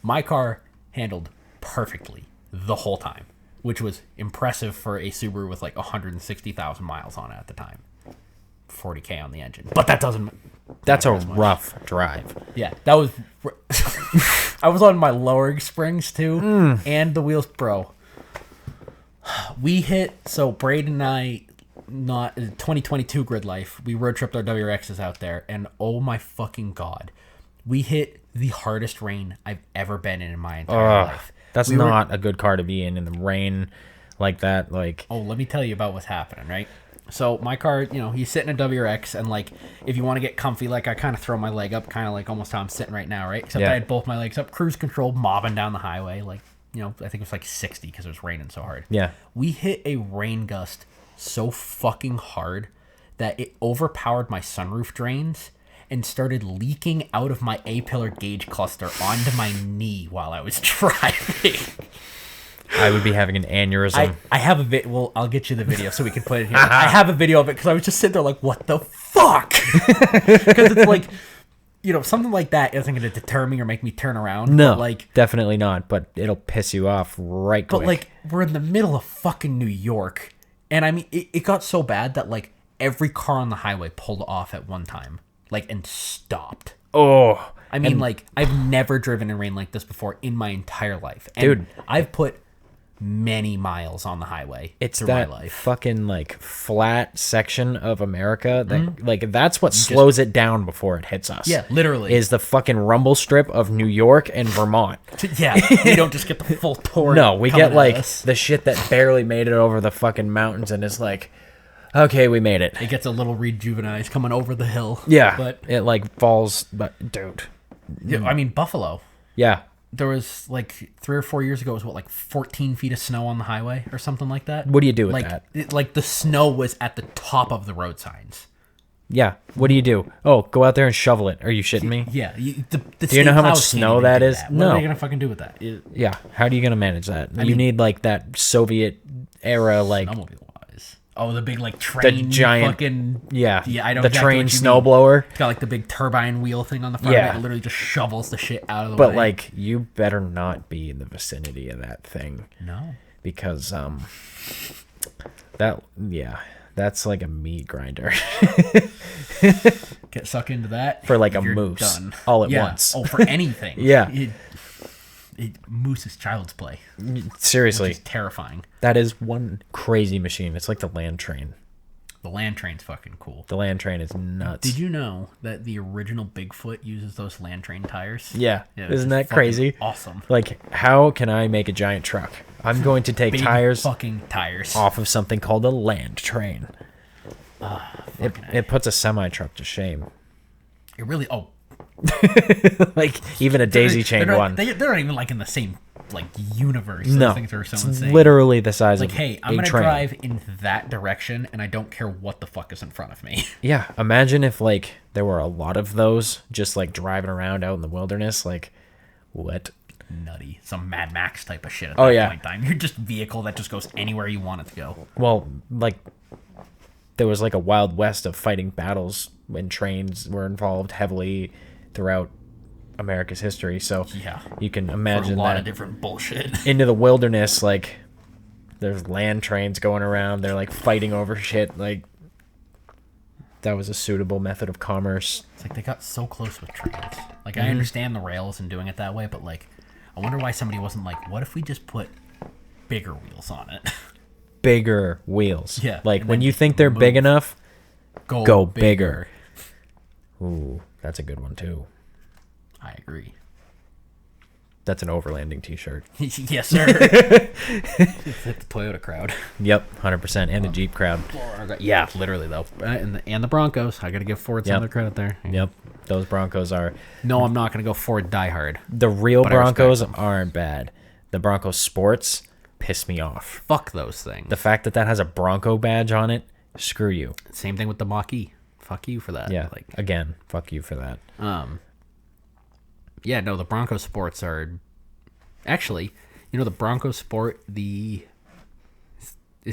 My car handled perfectly the whole time, which was impressive for a Subaru with like 160,000 miles on it at the time. 40K on the engine. But that doesn't... That's a rough drive. Yeah, that was... I was on my lowering springs too, and the wheels, bro. We hit... So Braden and I... 2022 Gridlife, we road tripped our WRXs out there, and oh my fucking god, we hit the hardest rain I've ever been in my entire life. That's not a good car to be in the rain like that. Like, oh, let me tell you about what's happening, right? So my car, you sit in a WRX, and like if you want to get comfy, like I kind of throw my leg up, kind of like almost how I'm sitting right now, right? Except I had both my legs up, cruise control, mobbing down the highway, like I think it was like 60 because it was raining so hard. Yeah, we hit a rain gust so fucking hard that it overpowered my sunroof drains and started leaking out of my A-pillar gauge cluster onto my knee while I was driving. I would be having an aneurysm. I have a video. Well, I'll get you the video so we can put it here. I have a video of it because I was just sitting there like, what the fuck? Because it's like, something like that isn't going to deter me or make me turn around. No, like definitely not. But it'll piss you off right quick. But like, we're in the middle of fucking New York. And I mean, it got so bad that like every car on the highway pulled off at one time, like, and stopped. Oh, I mean, like, I've never driven in rain like this before in my entire life. And dude, I've put many miles on the highway. It's through that my life. Fucking like flat section of America that like that's what slows it down before it hits us. Yeah, literally. Is the fucking rumble strip of New York and Vermont. Yeah, we don't just get the full torrent. No, we get like us. the shit that barely made it over the fucking mountains and it's like, okay, we made it. It gets a little rejuvenized coming over the hill. Yeah, but it like falls. But dude, yeah, I mean Buffalo. Yeah. There was like 3 or 4 years ago, it was what, like 14 feet of snow on the highway or something like that? What do you do with like, that? Like the snow was at the top of the road signs. Yeah. What do? Oh, go out there and shovel it. Are you shitting me? Yeah. Do you know how much snow that is? What are they gonna fucking do with that? Yeah. How are you gonna manage that? You need like that Soviet era like Snowmobile wise. Oh, the big like train, giant fucking yeah. I know the exactly train what you snowblower. It's got like the big turbine wheel thing on the front. Yeah. Of it. It literally just shovels the shit out of the way. But like, you better not be in the vicinity of that thing. No. Because that's like a meat grinder. Get sucked into that For like a you're moose done. all at once. Oh, for anything. Yeah. Moose is child's play. Seriously. Which is terrifying. That is one crazy machine. It's like the land train. The land train's fucking cool. The land train is nuts. Did you know that the original Bigfoot uses those land train tires? Yeah. It's Isn't that fucking crazy? Awesome. Like, how can I make a giant truck? I'm going to take Big tires fucking tires. off of something called a land train. It puts a semi-truck to shame. It really... Oh. Like, even a daisy-chained one. They're not even, like, in the same, like, universe. No. Those things are so It's insane. literally the size Like, of hey, I'm going to drive in that direction, and I don't care what the fuck is in front of me. Yeah, imagine if, like, there were a lot of those just, like, driving around out in the wilderness. Like, what? Nutty. Some Mad Max type of shit at Oh, that yeah. point in time. You're just a vehicle that just goes anywhere you want it to go. Well, like, there was, like, a Wild West of fighting battles when trains were involved heavily throughout America's history. So Yeah. you can imagine For a lot that of different bullshit. into the wilderness, like, there's land trains going around. They're, like, fighting over shit. Like, that was a suitable method of commerce. It's like they got so close with trains. Like, I understand the rails and doing it that way, but, like, I wonder why somebody wasn't like, what if we just put bigger wheels on it? Bigger wheels. Yeah, Like, and when then you just think they're big move. enough, Go go bigger. Ooh, that's a good one, too. I agree. That's an overlanding t-shirt. Yes, sir. It's the Toyota crowd. Yep, 100%. And the Jeep crowd. Yeah, literally, though. And the Broncos. I got to give Ford some Yep. of their credit there. Yep, those Broncos are... No, I'm not going to go Ford diehard. The real But I respect Broncos them. aren't bad. The Broncos Sports piss me off. Fuck those things. The fact that has a Bronco badge on it, screw you. Same thing with the Mach-E. Fuck you for that. Yeah, Like, again, fuck you for that. yeah, no, the Bronco Sports are... Actually, you know, the Bronco Sport, is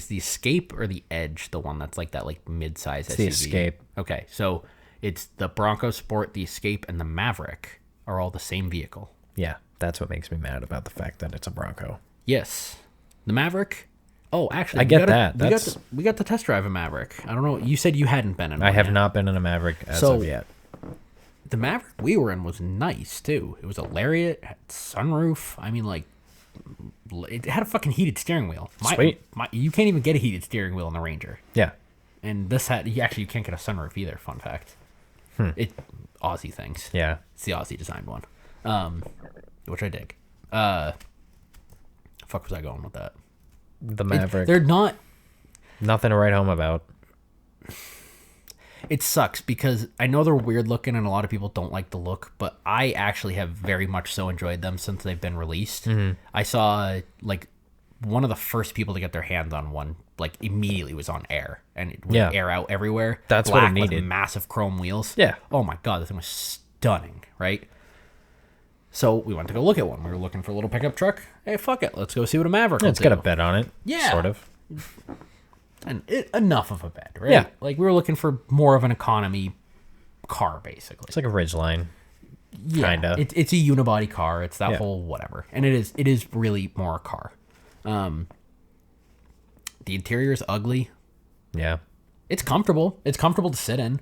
the Escape or the Edge the one that's like that, like, mid-size SUV? The Escape. Okay, so it's the Bronco Sport, the Escape, and the Maverick are all the same vehicle. Yeah, that's what makes me mad about the fact that it's a Bronco. Yes. The Maverick... Oh, actually, I get that. We got to test drive a Maverick. I don't know. You said you hadn't been in one I have yet. not been in a Maverick as So- of yet. The Maverick we were in was nice, too. It was a Lariat, had sunroof. I mean, like, it had a fucking heated steering wheel. Sweet. You can't even get a heated steering wheel in the Ranger. Yeah. And this you can't get a sunroof either, fun fact. It Aussie things. Yeah. It's the Aussie designed one. Which I dig. Fuck was I going with that? The Maverick. They're not... Nothing to write home about. It sucks because I know they're weird looking and a lot of people don't like the look, but I actually have very much so enjoyed them since they've been released. I saw, like, one of the first people to get their hands on one, like, immediately was on air, and it would air out everywhere. That's what it Black needed. with massive chrome wheels. Yeah. Oh my god, this thing was stunning, right? So we went to go look at one. We were looking for a little pickup truck. Hey, fuck it, let's go see what a Maverick will It's got a do. bed on it. Yeah. Sort of. And enough of a bed, right? Yeah. Like, we were looking for more of an economy car, basically. It's like a Ridgeline. Yeah, Kinda. It's a unibody car. It's that Yeah. whole whatever, and it is really more a car. The interior is ugly. Yeah. It's comfortable. It's comfortable to sit in,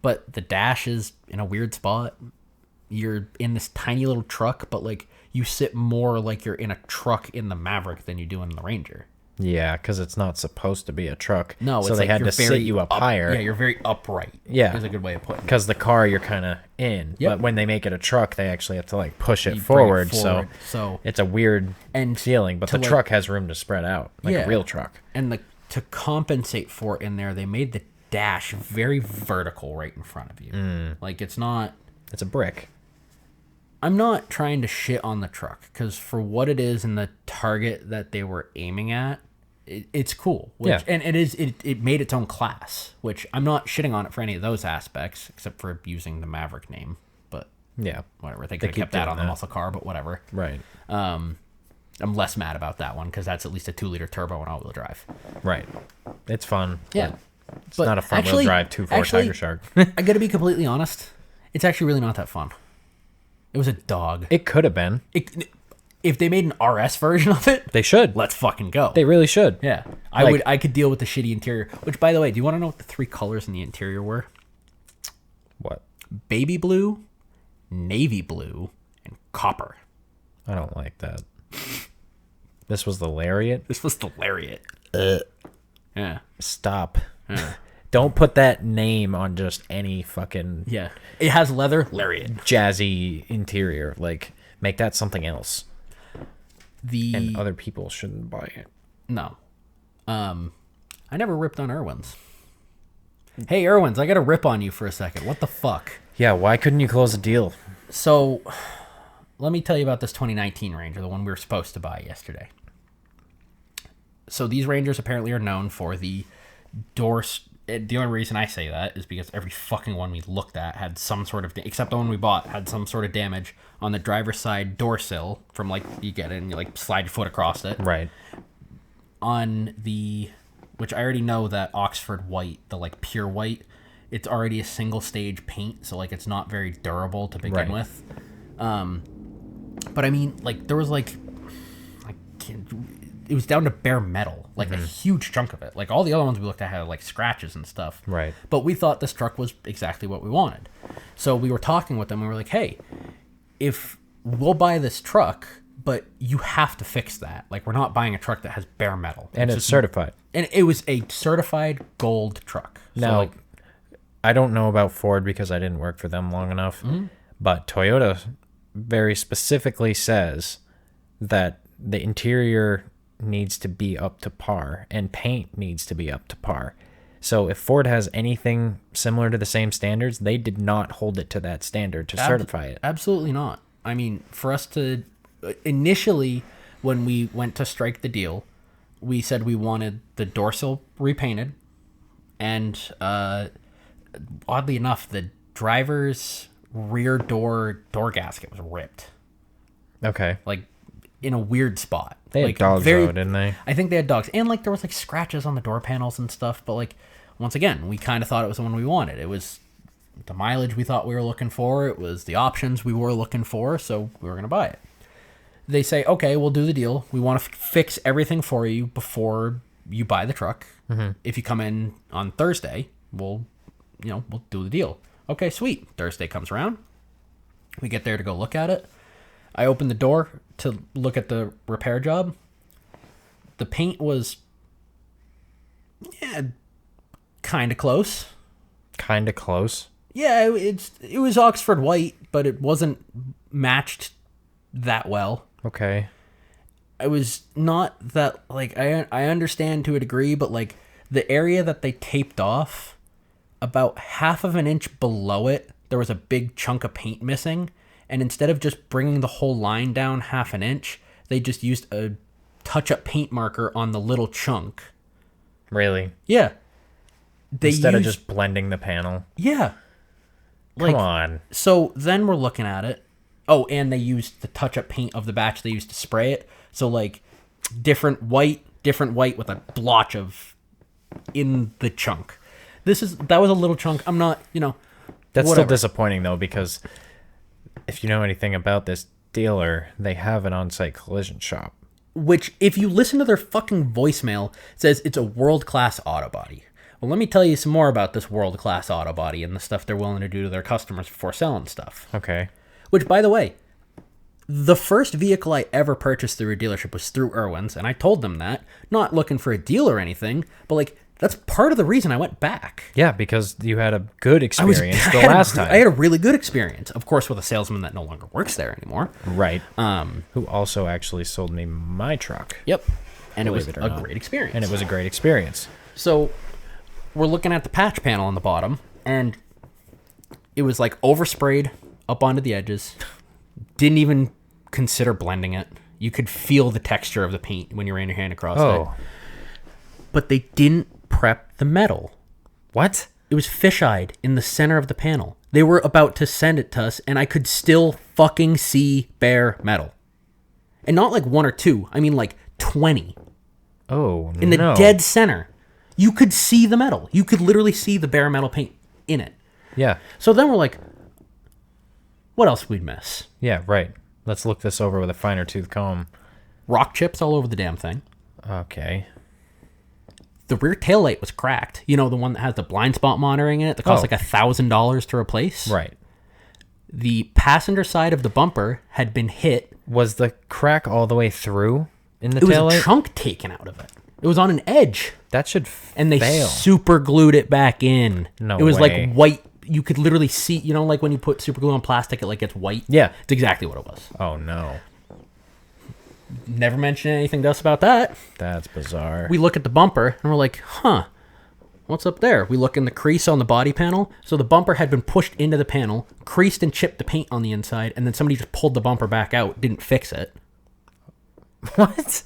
but the dash is in a weird spot. You're in this tiny little truck, but like you sit more like you're in a truck in the Maverick than you do in the Ranger. Yeah, because it's not supposed to be a truck. No, so it's they like had you're to sit very you up higher. Yeah, you're very upright. Yeah. is a good way of putting it. Because the car you're kind of in. Yep. But when they make it a truck, they actually have to like push it You bring it forward. forward, So so- it's a weird And feeling. But to, the like- truck has room to spread out, like Yeah. a real truck. And to compensate for it in there, they made the dash very vertical right in front of you. Like, it's not... It's a brick. I'm not trying to shit on the truck, because for what it is and the target that they were aiming at, it's cool. Which, and it made its own class, which I'm not shitting on it for any of those aspects, except for using the Maverick name. But yeah, whatever. They could have kept that on the muscle car, but whatever. Right. I'm less mad about that one because that's at least a 2-liter turbo and all-wheel drive. Right. It's fun. Yeah. It's not a front-wheel drive 2.4 Tiger Shark. I got to be completely honest. It's actually really not that fun. It was a dog. It could have been. If they made an RS version of it, they should. Let's fucking go. They really should. Yeah. I could deal with the shitty interior. Which, by the way, do you want to know what the 3 colors in the interior were? What? Baby blue, navy blue, and copper. I don't like that. This was the Lariat? This was the Lariat. Yeah. Stop. Yeah. Don't put that name on just any fucking... Yeah. It has leather, Lariat. Jazzy interior. Like, make that something else. And other people shouldn't buy it. No. I never ripped on Irwin's. Hey, Irwin's, I got to rip on you for a second. What the fuck? Yeah, why couldn't you close a deal? So, let me tell you about this 2019 Ranger, the one we were supposed to buy yesterday. So, these Rangers apparently are known for the doors. The only reason I say that is because every fucking one we looked at had some sort of, except the one we bought, had some sort of damage on the driver's side door sill from, like, you get it and you, like, slide your foot across it. Right. On the, which I already know that Oxford white, the, like, pure white, it's already a single stage paint, so, like, it's not very durable to begin with. But, I mean, like, there was, like it was down to bare metal, like a huge chunk of it. Like all the other ones we looked at had like scratches and stuff. Right. But we thought this truck was exactly what we wanted. So we were talking with them and we were like, hey, if we'll buy this truck, but you have to fix that. Like we're not buying a truck that has bare metal. And it's certified. And it was a certified gold truck. So now, like, I don't know about Ford because I didn't work for them long enough, but Toyota very specifically says that the interior needs to be up to par and paint needs to be up to par. So if Ford has anything similar to the same standards, they did not hold it to that standard to certify it. Absolutely not. I mean, for us to initially, when we went to strike the deal, we said we wanted the dorsal repainted, and oddly enough, the driver's rear door gasket was ripped. Okay. Like in a weird spot. They had dogs though, didn't they? I think they had dogs. And like there was like scratches on the door panels and stuff, but like once again, we kind of thought it was the one we wanted. It was the mileage we thought we were looking for. It was the options we were looking for, so we were going to buy it. They say, okay, we'll do the deal. We want to fix everything for you before you buy the truck. If you come in on Thursday, we'll do the deal. Okay, sweet. Thursday comes around. We get there to go look at it. I open the door to look at the repair job. The paint was, kind of close. Kind of close? Yeah, it was Oxford white, but it wasn't matched that well. Okay. It was not that, like, I understand to a degree, but, like, the area that they taped off, about half of an inch below it, there was a big chunk of paint missing. And instead of just bringing the whole line down half an inch, they just used a touch-up paint marker on the little chunk. Really? Yeah. Instead of just blending the panel? Yeah. Come on. So then we're looking at it. Oh, and they used the touch-up paint of the batch they used to spray it. So, like, different white with a blotch of in the chunk. That was a little chunk. I'm not, That's whatever. still disappointing, though, because if you know anything about this dealer, they have an on-site collision shop. Which, if you listen to their fucking voicemail, says it's a world-class auto body. Well, let me tell you some more about this world-class auto body and the stuff they're willing to do to their customers before selling stuff. Okay. Which, by the way, the first vehicle I ever purchased through a dealership was through Irwin's, and I told them that. Not looking for a deal or anything, but, like, that's part of the reason I went back. Yeah, because you had a good experience the last time. I had a really good experience. Of course, with a salesman that no longer works there anymore. Right. Who also actually sold me my truck. Yep. And it was a great experience. And it was a great experience. So, we're looking at the patch panel on the bottom, and it was, like, oversprayed up onto the edges. Didn't even consider blending it. You could feel the texture of the paint when you ran your hand across it. but they didn't prep the metal. What? It was fisheyed in the center of the panel. They were about to send it to us, and I could still fucking see bare metal. And not like 1 or 2. I mean like 20. Oh, in the dead center. You could see the metal. You could literally see the bare metal paint in it. Yeah. So then we're like, what else we'd miss? Yeah, right. Let's look this over with a finer tooth comb. Rock chips all over the damn thing. Okay. The rear taillight was cracked. You know, the one that has the blind spot monitoring in it that costs like $1,000 to replace? Right. The passenger side of the bumper had been hit. Was the crack all the way through in the taillight? It was a chunk taken out of it. It was on an edge. That should And they fail. super glued it back in. No It was way. like white. You could literally see, you know, like when you put super glue on plastic, it like gets white. Yeah. It's exactly what it was. Oh, no. Never mentioned anything to us about that. That's bizarre. We look at the bumper and we're like, huh, what's up there? We look in the crease on the body panel. So the bumper had been pushed into the panel, creased and chipped the paint on the inside, and then somebody just pulled the bumper back out, didn't fix it. What?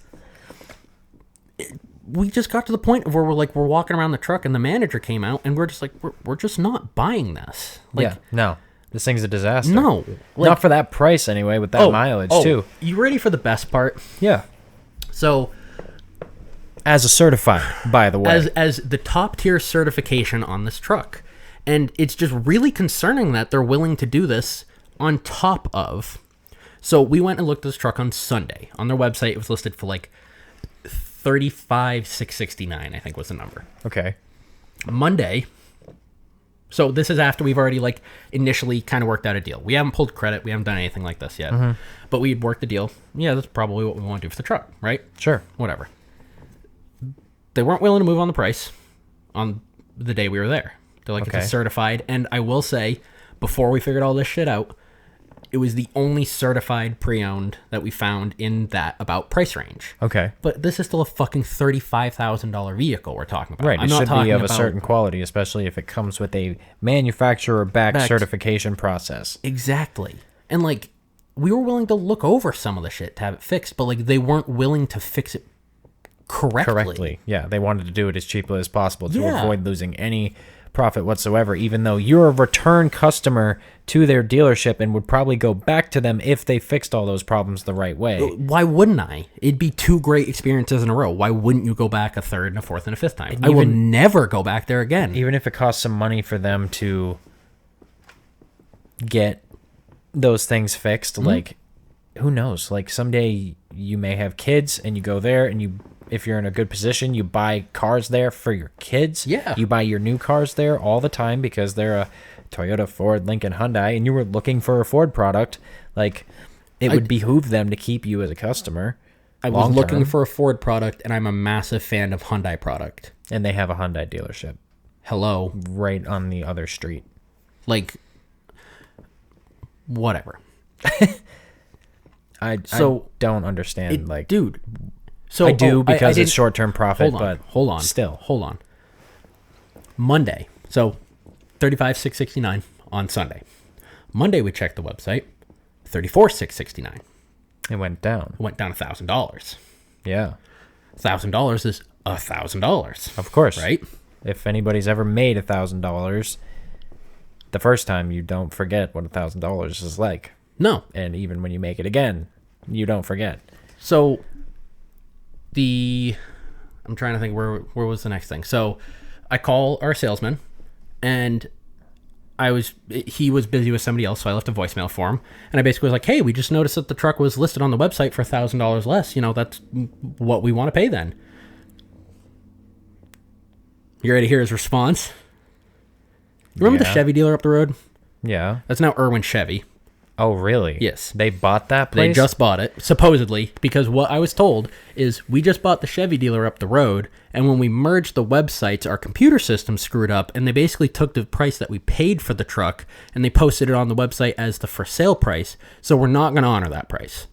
We just got to the point of where we're walking around the truck and the manager came out and we're just like, we're just not buying this. Like, yeah, no. This thing's a disaster. No. Not for that price anyway, with that mileage too. You ready for the best part? Yeah. So, as a certified, by the way. as the top tier certification on this truck. And it's just really concerning that they're willing to do this on top of. So we went and looked at this truck on Sunday. On their website, it was listed for like $35,669, I think was the number. Okay. Monday. So this is after we've already like initially kind of worked out a deal. We haven't pulled credit. We haven't done anything like this yet. But we worked the deal. Yeah, that's probably what we want to do for the truck, right? Sure. Whatever. They weren't willing to move on the price on the day we were there. They're like, it's a certified. And I will say, before we figured all this shit out, it was the only certified pre-owned that we found in that about price range. Okay. But this is still a fucking $35,000 vehicle we're talking about. Right. I'm It not should talking be of about a certain quality, especially if it comes with a manufacturer-backed certification process. Exactly. And like, we were willing to look over some of the shit to have it fixed, but like, they weren't willing to fix it correctly. Yeah. They wanted to do it as cheaply as possible to avoid losing any profit whatsoever, even though you're a return customer to their dealership and would probably go back to them if they fixed all those problems the right way. Why wouldn't I? It'd be 2 great experiences in a row. Why wouldn't you go back a third and a fourth and a fifth time? I will never go back there again. Even if it costs some money for them to get those things fixed, like, who knows? Like, someday you may have kids and you go there and if you're in a good position, you buy cars there for your kids. Yeah. You buy your new cars there all the time because they're a Toyota, Ford, Lincoln, Hyundai, and you were looking for a Ford product. Like, it would behoove them to keep you as a customer. I was looking for a Ford product, and I'm a massive fan of Hyundai product. And they have a Hyundai dealership. Hello. Right on the other street. Like, whatever. I don't understand. Dude. So I do because it's short-term profit, hold on. Still. Hold on. Monday. So, $35,669 on Sunday. Monday, we checked the website. $34,669. It went down. It went down $1,000. Yeah. $1,000 is $1,000. Of course. Right? If anybody's ever made $1,000, the first time you don't forget what $1,000 is like. No. And even when you make it again, you don't forget. So, I'm trying to think where was the next thing. So, I call our salesman, and he was busy with somebody else, so I left a voicemail for him. And I basically was like, hey, we just noticed that the truck was listed on the website for $1,000 less. You know, that's what we want to pay then. You ready to hear his response? Remember the Chevy dealer up the road? Yeah. That's now Irwin Chevy. Oh, really? Yes. They bought that place? They just bought it, supposedly, because what I was told is we just bought the Chevy dealer up the road, and when we merged the websites, our computer system screwed up, and they basically took the price that we paid for the truck, and they posted it on the website as the for sale price, so we're not going to honor that price.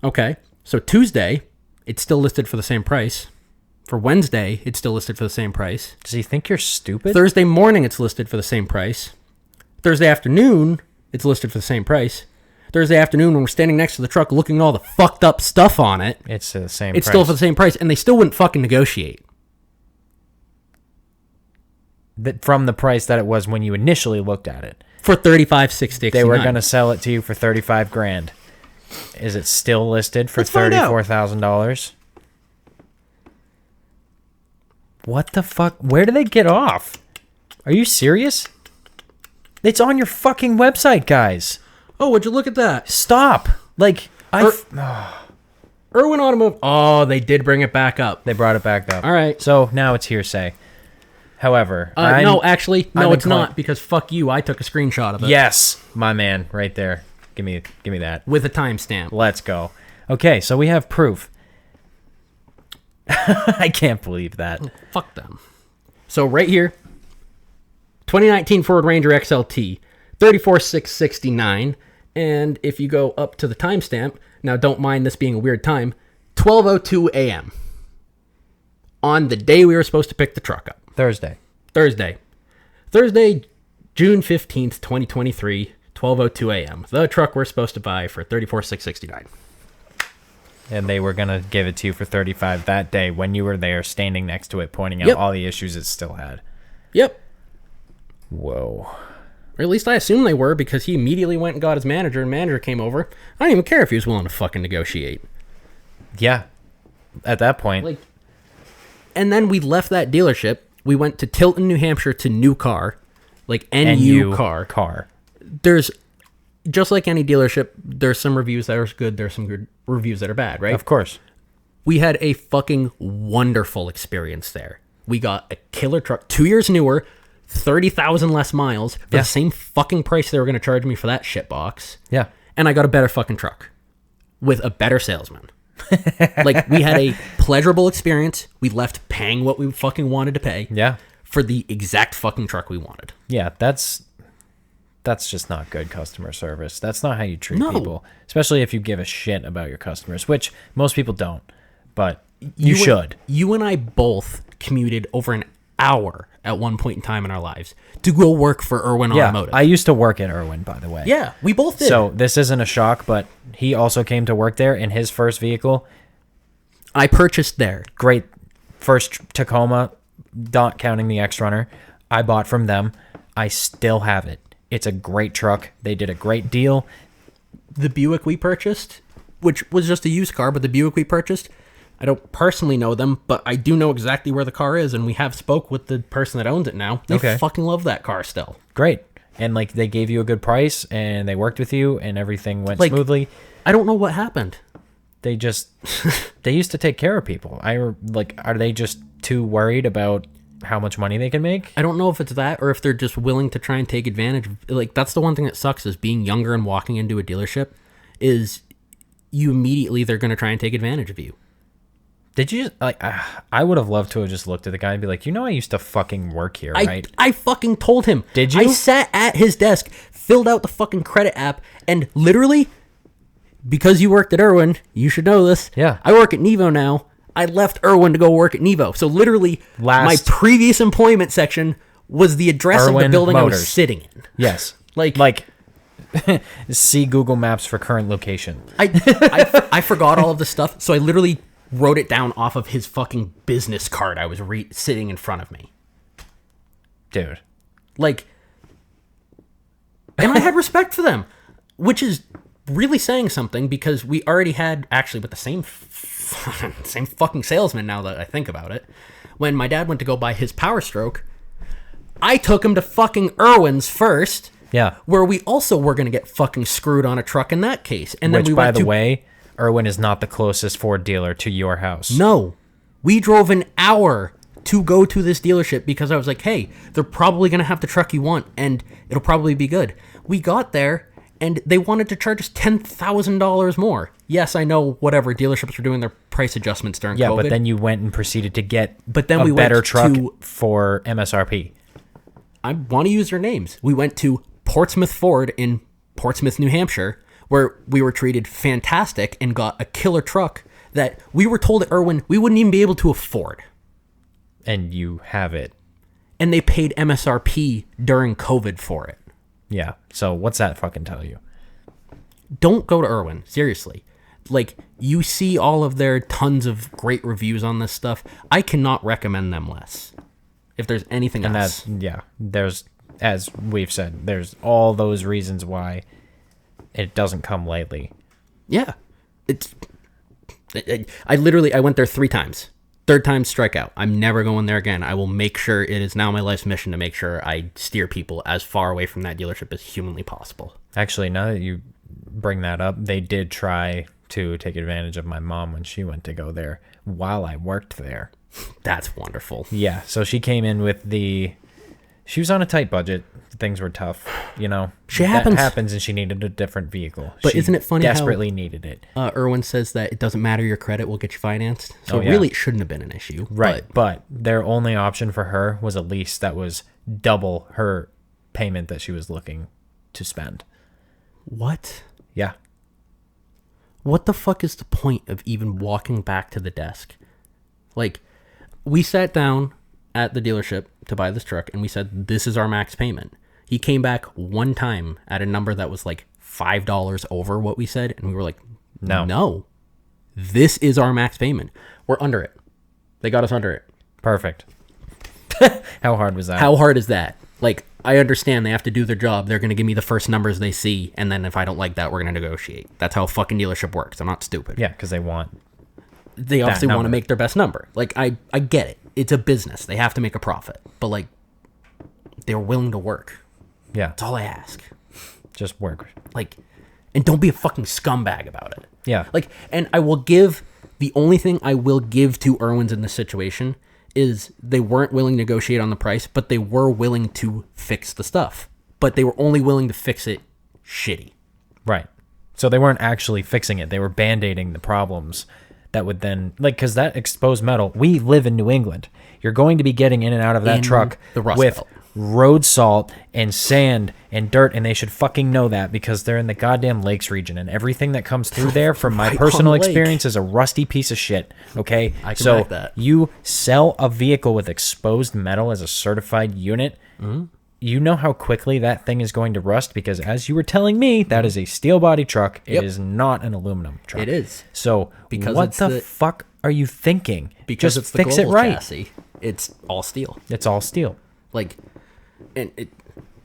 Okay, so Tuesday, it's still listed for the same price. For Wednesday, it's still listed for the same price. Does he think you're stupid? Thursday morning, it's listed for the same price. Thursday afternoon, it's listed for the same price. Thursday afternoon when we're standing next to the truck looking at all the fucked up stuff on it, It's the same it's price. still for the same price, and they still wouldn't fucking negotiate. From the price that it was when you initially looked at it. For $35,669. They were going to sell it to you for $35,000. Is it still listed for $34,000? What the fuck? Where do they get off? Are you serious? It's on your fucking website, guys. Oh, would you look at that? Stop. Like, Irwin Automotive. Oh, they did bring it back up. They brought it back up. All right. So now it's hearsay. However, no, actually, no, I'm it's not, because fuck you. I took a screenshot of it. Yes, my man, right there. Give me that. With a timestamp. Let's go. Okay, so we have proof. I can't believe that. Fuck them. So right here, 2019 Ford Ranger XLT, $34,669. And if you go up to the timestamp, now don't mind this being a weird time, 12:02 a.m. on the day we were supposed to pick the truck up. Thursday, June 15th, 2023, 12:02 a.m. The truck we're supposed to buy for $34,669. and they were gonna give it to you for $35 that day when you were there, standing next to it, pointing out all the issues it still had. Yep. Whoa. Or at least I assume they were, because he immediately went and got his manager, and manager came over. I don't even care if he was willing to fucking negotiate. Yeah. At that point, And then we left that dealership. We went to Tilton, New Hampshire to New Car, like NU Car. There's, just like any dealership, there's some reviews that are good, there's some good reviews that are bad, right? Of course. We had a fucking wonderful experience there. We got a killer truck, 2 years newer, 30,000 less miles, for the same fucking price they were going to charge me for that shitbox. Yeah. And I got a better fucking truck with a better salesman. Like, we had a pleasurable experience. We left paying what we fucking wanted to pay. Yeah. For the exact fucking truck we wanted. Yeah, that's just not good customer service. That's not how you treat No. people, especially if you give a shit about your customers, which most people don't, but you should. You and I both commuted over an hour at one point in time in our lives to go work for Irwin Automotive. I used to work at Irwin, by the way. Yeah, we both did. So this isn't a shock, but he also came to work there in his first vehicle. I purchased there. Great first Tacoma, not counting the X-Runner. I bought from them. I still have it. It's a great truck. They did a great deal. The Buick we purchased, which was just a used car, but the Buick we purchased, I don't personally know them, but I do know exactly where the car is, and we have spoke with the person that owns it now. They fucking love that car still. Great. And, like, they gave you a good price, and they worked with you, and everything went smoothly. I don't know what happened. They just, they used to take care of people. Are they just too worried about how much money they can make? I don't know if it's that, or if they're just willing to try and take advantage. Like, that's the one thing that sucks, is being younger and walking into a dealership, is you immediately, they're going to try and take advantage of you. Did you, like, I would have loved to have just looked at the guy and be like, I used to fucking work here, right? I fucking told him. Did you? I sat at his desk, filled out the fucking credit app, and literally, because you worked at Irwin, you should know this. Yeah. I work at Nevo now. I left Irwin to go work at Nevo. So literally, my previous employment section was the address of the building Motors. I was sitting in. Yes. Like see Google Maps for current location. I forgot all of this stuff, so I literally wrote it down off of his fucking business card I was sitting in front of me. Dude. Like, and I had respect for them, which is really saying something, because we already had, actually, with the same fucking salesman, now that I think about it, when my dad went to go buy his Power Stroke, I took him to fucking Irwin's first. Yeah. Where we also were going to get fucking screwed on a truck in that case. And then by the way, Irwin is not the closest Ford dealer to your house. No. We drove an hour to go to this dealership because I was like, hey, they're probably going to have the truck you want, and it'll probably be good. We got there, and they wanted to charge us $10,000 more. Yes, I know, whatever, dealerships were doing their price adjustments during COVID. Yeah, but then you went and proceeded to get a better truck for MSRP. I want to use their names. We went to Portsmouth Ford in Portsmouth, New Hampshire, where we were treated fantastic and got a killer truck that we were told at Irwin we wouldn't even be able to afford. And you have it. And they paid MSRP during COVID for it. Yeah. So what's that fucking tell you? don't go to Irwin. Seriously. Like, you see all of their tons of great reviews on this stuff. I cannot recommend them less. If there's anything else. There's, as we've said, there's all those reasons why it doesn't come lightly. Yeah. I went there 3 times. Third time, strikeout. I'm never going there again. I will make sure, it is now my life's mission to make sure I steer people as far away from that dealership as humanly possible. Actually, now that you bring that up, they did try to take advantage of my mom when she went to go there while I worked there. That's wonderful. Yeah, so she came in with she was on a tight budget. Things were tough, you know. That happens, and she needed a different vehicle. But isn't it funny desperately needed it. Irwin says that it doesn't matter your credit, will get you financed. So really, it shouldn't have been an issue. Right, but their only option for her was a lease that was double her payment that she was looking to spend. What? Yeah. What the fuck is the point of even walking back to the desk? Like, we sat down at the dealership to buy this truck, and we said, this is our max payment. He came back one time at a number that was like $5 over what we said, and we were like, no, this is our max payment. We're under it. They got us under it. Perfect. How hard was that? How hard is that? Like, I understand they have to do their job. They're going to give me the first numbers they see, and then if I don't like that, we're going to negotiate. That's how a fucking dealership works. I'm not stupid. Yeah, because they obviously want to make their best number. Like, I get it. It's a business. They have to make a profit. But, like, they're willing to work. Yeah. That's all I ask. Just work. Like, and don't be a fucking scumbag about it. Yeah. Like, and the only thing I will give to Irwin's in this situation is they weren't willing to negotiate on the price, but they were willing to fix the stuff. But they were only willing to fix it shitty. Right. So they weren't actually fixing it. They were band-aiding the problems that would then, like, because that exposed metal, we live in New England. You're going to be getting in and out of that truck with road salt and sand and dirt, and they should fucking know that because they're in the goddamn lakes region, and everything that comes through there, from my personal experience, is a rusty piece of shit. Okay, I can back that. You sell a vehicle with exposed metal as a certified unit. Mm-hmm. You know how quickly that thing is going to rust because, as you were telling me, that is a steel body truck. It is not an aluminum truck. It is. So what the fuck are you thinking? Because just it's the fix it global right. Chassis. It's all steel. It's all steel. Like, and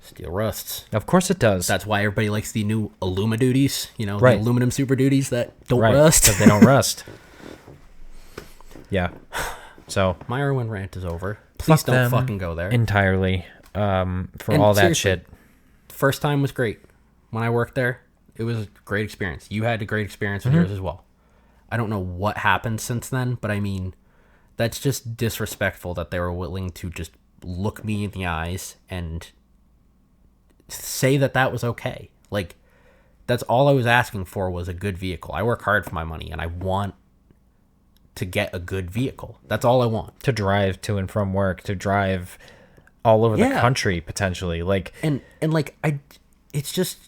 steel rusts. Of course it does. That's why everybody likes the new Aluma Duties. You know, right. The aluminum Super Duties that don't rust. Because they don't rust. Yeah. So my Irwin rant is over. Please don't fucking go there. Entirely. For all that shit. First time was great. When I worked there, it was a great experience. You had a great experience with yours as well. I don't know what happened since then, but I mean, that's just disrespectful that they were willing to just look me in the eyes and say that that was okay. Like, that's all I was asking for was a good vehicle. I work hard for my money, and I want to get a good vehicle. That's all I want. To drive to and from work, to drive all over the country, potentially. Like, and like, it's just,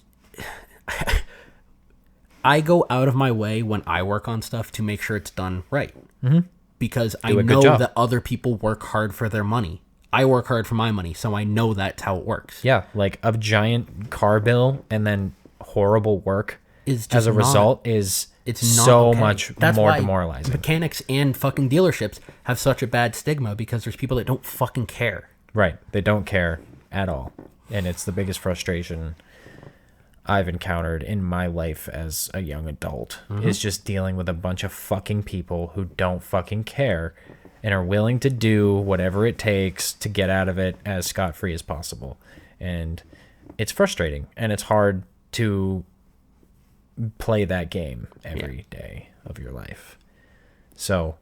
I go out of my way when I work on stuff to make sure it's done right. Mm-hmm. Because I know that other people work hard for their money. I work hard for my money, so I know that's how it works. Yeah, like a giant car bill and then horrible work is just as a result is much that's more why demoralizing. Mechanics and fucking dealerships have such a bad stigma because there's people that don't fucking care. Right, they don't care at all, and it's the biggest frustration I've encountered in my life as a young adult is just dealing with a bunch of fucking people who don't fucking care and are willing to do whatever it takes to get out of it as scot-free as possible. And it's frustrating, and it's hard to play that game every day of your life. So,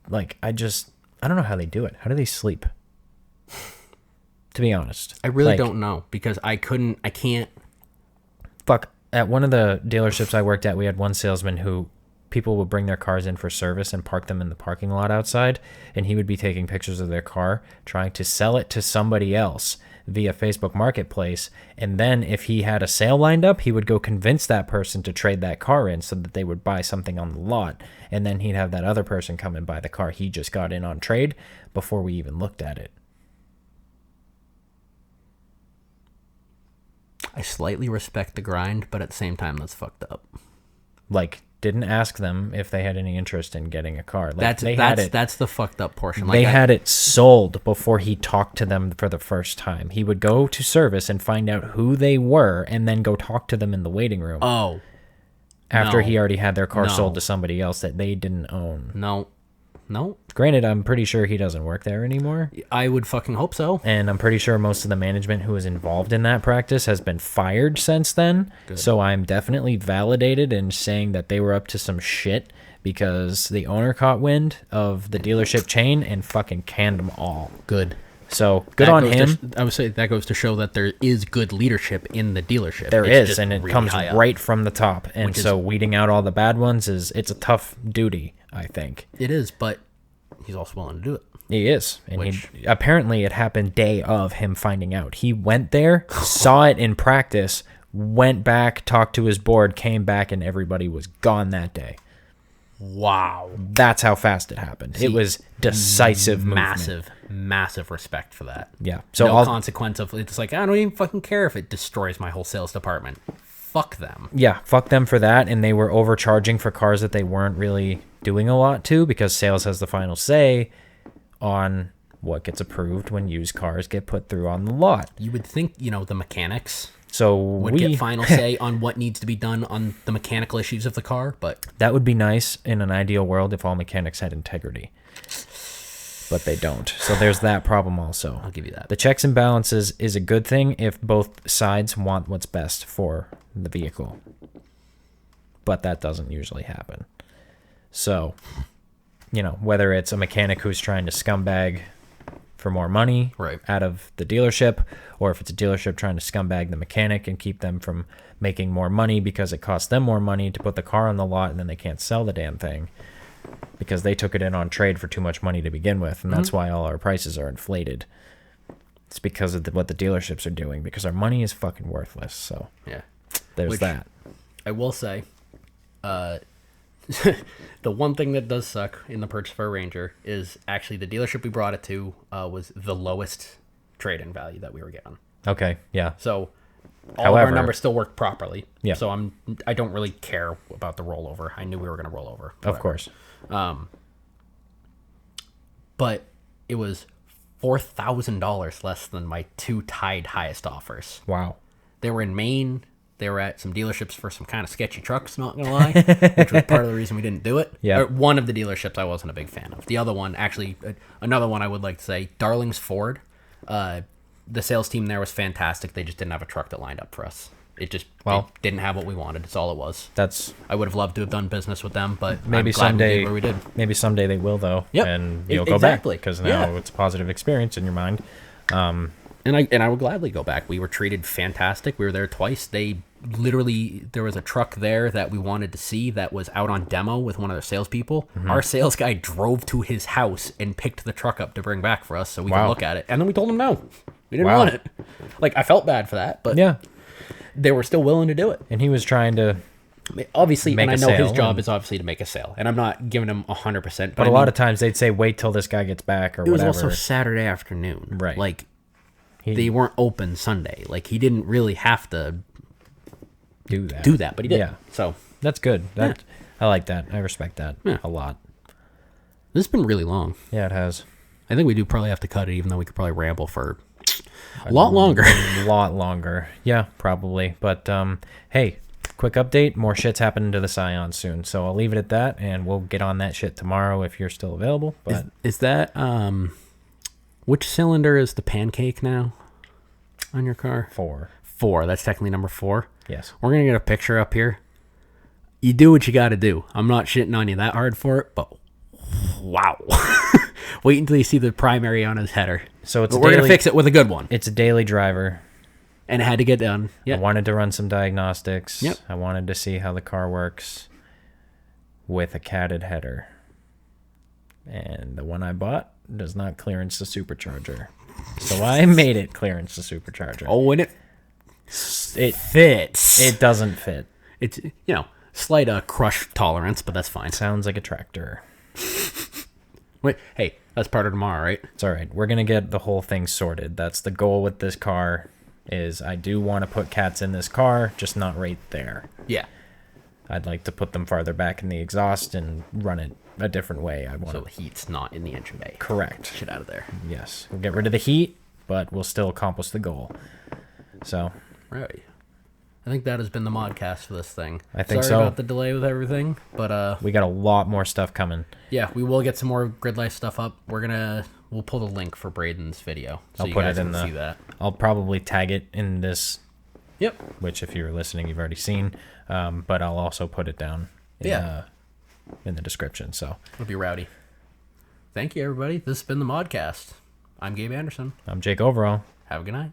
like, I don't know how they do it. How do they sleep? To be honest. I really don't know, because I can't. Fuck, at one of the dealerships I worked at, we had one salesman who people would bring their cars in for service and park them in the parking lot outside, and he would be taking pictures of their car, trying to sell it to somebody else via Facebook Marketplace, and then if he had a sale lined up, he would go convince that person to trade that car in so that they would buy something on the lot, and then he'd have that other person come and buy the car he just got in on trade before we even looked at it. I slightly respect the grind, but at the same time, that's fucked up. Like, didn't ask them if they had any interest in getting a car. Like, That's the fucked up portion. Like, they had it sold before he talked to them for the first time. He would go to service and find out who they were and then go talk to them in the waiting room. Oh. After he already had their car sold to somebody else that they didn't own. No. Granted, I'm pretty sure he doesn't work there anymore. I would fucking hope so. And I'm pretty sure most of the management who was involved in that practice has been fired since then. Good. So I'm definitely validated in saying that they were up to some shit because the owner caught wind of the dealership chain and fucking canned them all. Good. So good on him. I would say that goes to show that there is good leadership in the dealership. There is, and it really comes right from the top. And so weeding out all the bad ones it's a tough duty, I think. It is, but he's also willing to do it. He is. And apparently it happened day of him finding out. He went there, saw it in practice, went back, talked to his board, came back, and everybody was gone that day. Wow. That's how fast it happened. It was decisive movement. Massive respect for that. Yeah. So no consequence of it's like, I don't even fucking care if it destroys my whole sales department. Fuck them. Yeah, fuck them for that. And they were overcharging for cars that they weren't really doing a lot to because sales has the final say on what gets approved when used cars get put through on the lot. You would think, the mechanics would get final say on what needs to be done on the mechanical issues of the car, but that would be nice in an ideal world if all mechanics had integrity. But they don't. So there's that problem also. I'll give you that. The checks and balances is a good thing if both sides want what's best for the vehicle. But that doesn't usually happen. So, whether it's a mechanic who's trying to scumbag for more money out of the dealership, or if it's a dealership trying to scumbag the mechanic and keep them from making more money because it costs them more money to put the car on the lot and then they can't sell the damn thing because they took it in on trade for too much money to begin with, and that's why all our prices are inflated. It's because of what the dealerships are doing, because our money is fucking worthless. So yeah, there's that. I will say, the one thing that does suck in the purchase of our Ranger is actually the dealership we brought it to was the lowest trade-in value that we were getting. Okay, yeah. So all of our numbers still work properly. Yeah. So I don't really care about the rollover. I knew we were going to roll over. Whatever. Of course. But it was $4,000 less than my two tied highest offers. Wow. They were in Maine. They were at some dealerships for some kind of sketchy trucks, not going to lie, which was part of the reason we didn't do it. Yeah. One of the dealerships I wasn't a big fan of. The other one, actually, another one I would like to say, Darling's Ford. The sales team there was fantastic. They just didn't have a truck that lined up for us. It didn't have what we wanted. That's all it was. I would have loved to have done business with them, but maybe I'm glad someday we did where we did. Maybe someday they will though. Yep. And you'll go back because now it's a positive experience in your mind. And I would gladly go back. We were treated fantastic. We were there twice. There was a truck there that we wanted to see that was out on demo with one of their salespeople. Mm-hmm. Our sales guy drove to his house and picked the truck up to bring back for us so we could look at it. And then we told him no. We didn't want it. Like, I felt bad for that, but yeah, they were still willing to do it. And he was trying to obviously, and I know his job is obviously to make a sale. And I'm not giving him 100%. But a lot of times they'd say, wait till this guy gets back or whatever. It was also Saturday afternoon. Right. Like, they weren't open Sunday. Like, he didn't really have to do that, but he did. Yeah. So that's good. I like that. I respect that a lot. This has been really long. Yeah, it has. I think we do probably have to cut it, even though we could probably ramble for a lot longer. A lot longer. Yeah, probably. But hey, quick update. More shit's happening to the Scion soon. So I'll leave it at that, and we'll get on that shit tomorrow if you're still available. But is that which cylinder is the pancake now on your car? 4. That's technically number 4. Yes. We're going to get a picture up here. You do what you got to do. I'm not shitting on you that hard for it, but wow. Wait until you see the primary on his header. So we're going to fix it with a good one. It's a daily driver. And it had to get done. Yep. I wanted to run some diagnostics. Yep. I wanted to see how the car works with a catted header. And the one I bought does not clearance the supercharger. So I made it clearance the supercharger. Oh, and it fits. It doesn't fit. It's, slight crush tolerance, but that's fine. Sounds like a tractor. Wait, hey, that's part of tomorrow, right? It's all right. We're going to get the whole thing sorted. That's the goal with this car. is I do want to put cats in this car, just not right there. Yeah. I'd like to put them farther back in the exhaust and run it a different way. I want So the heat's not in the engine bay. Correct. Shit out of there. Yes. We'll get rid of the heat, but we'll still accomplish the goal. So. Right. I think that has been the Modcast for this thing. I think Sorry so. about the delay with everything, but we got a lot more stuff coming. yeah, we will get some more Gridlife stuff up. We'll pull the link for Braden's video, so I'll you put guys it in can see that. I'll probably tag it in this. Yep. Which, if you're listening, you've already seen. But I'll also put it down. In the description. So It'll be rowdy. Thank you, everybody. This has been the Modcast. I'm Gabe Anderson. I'm Jake Overall. Have a good night.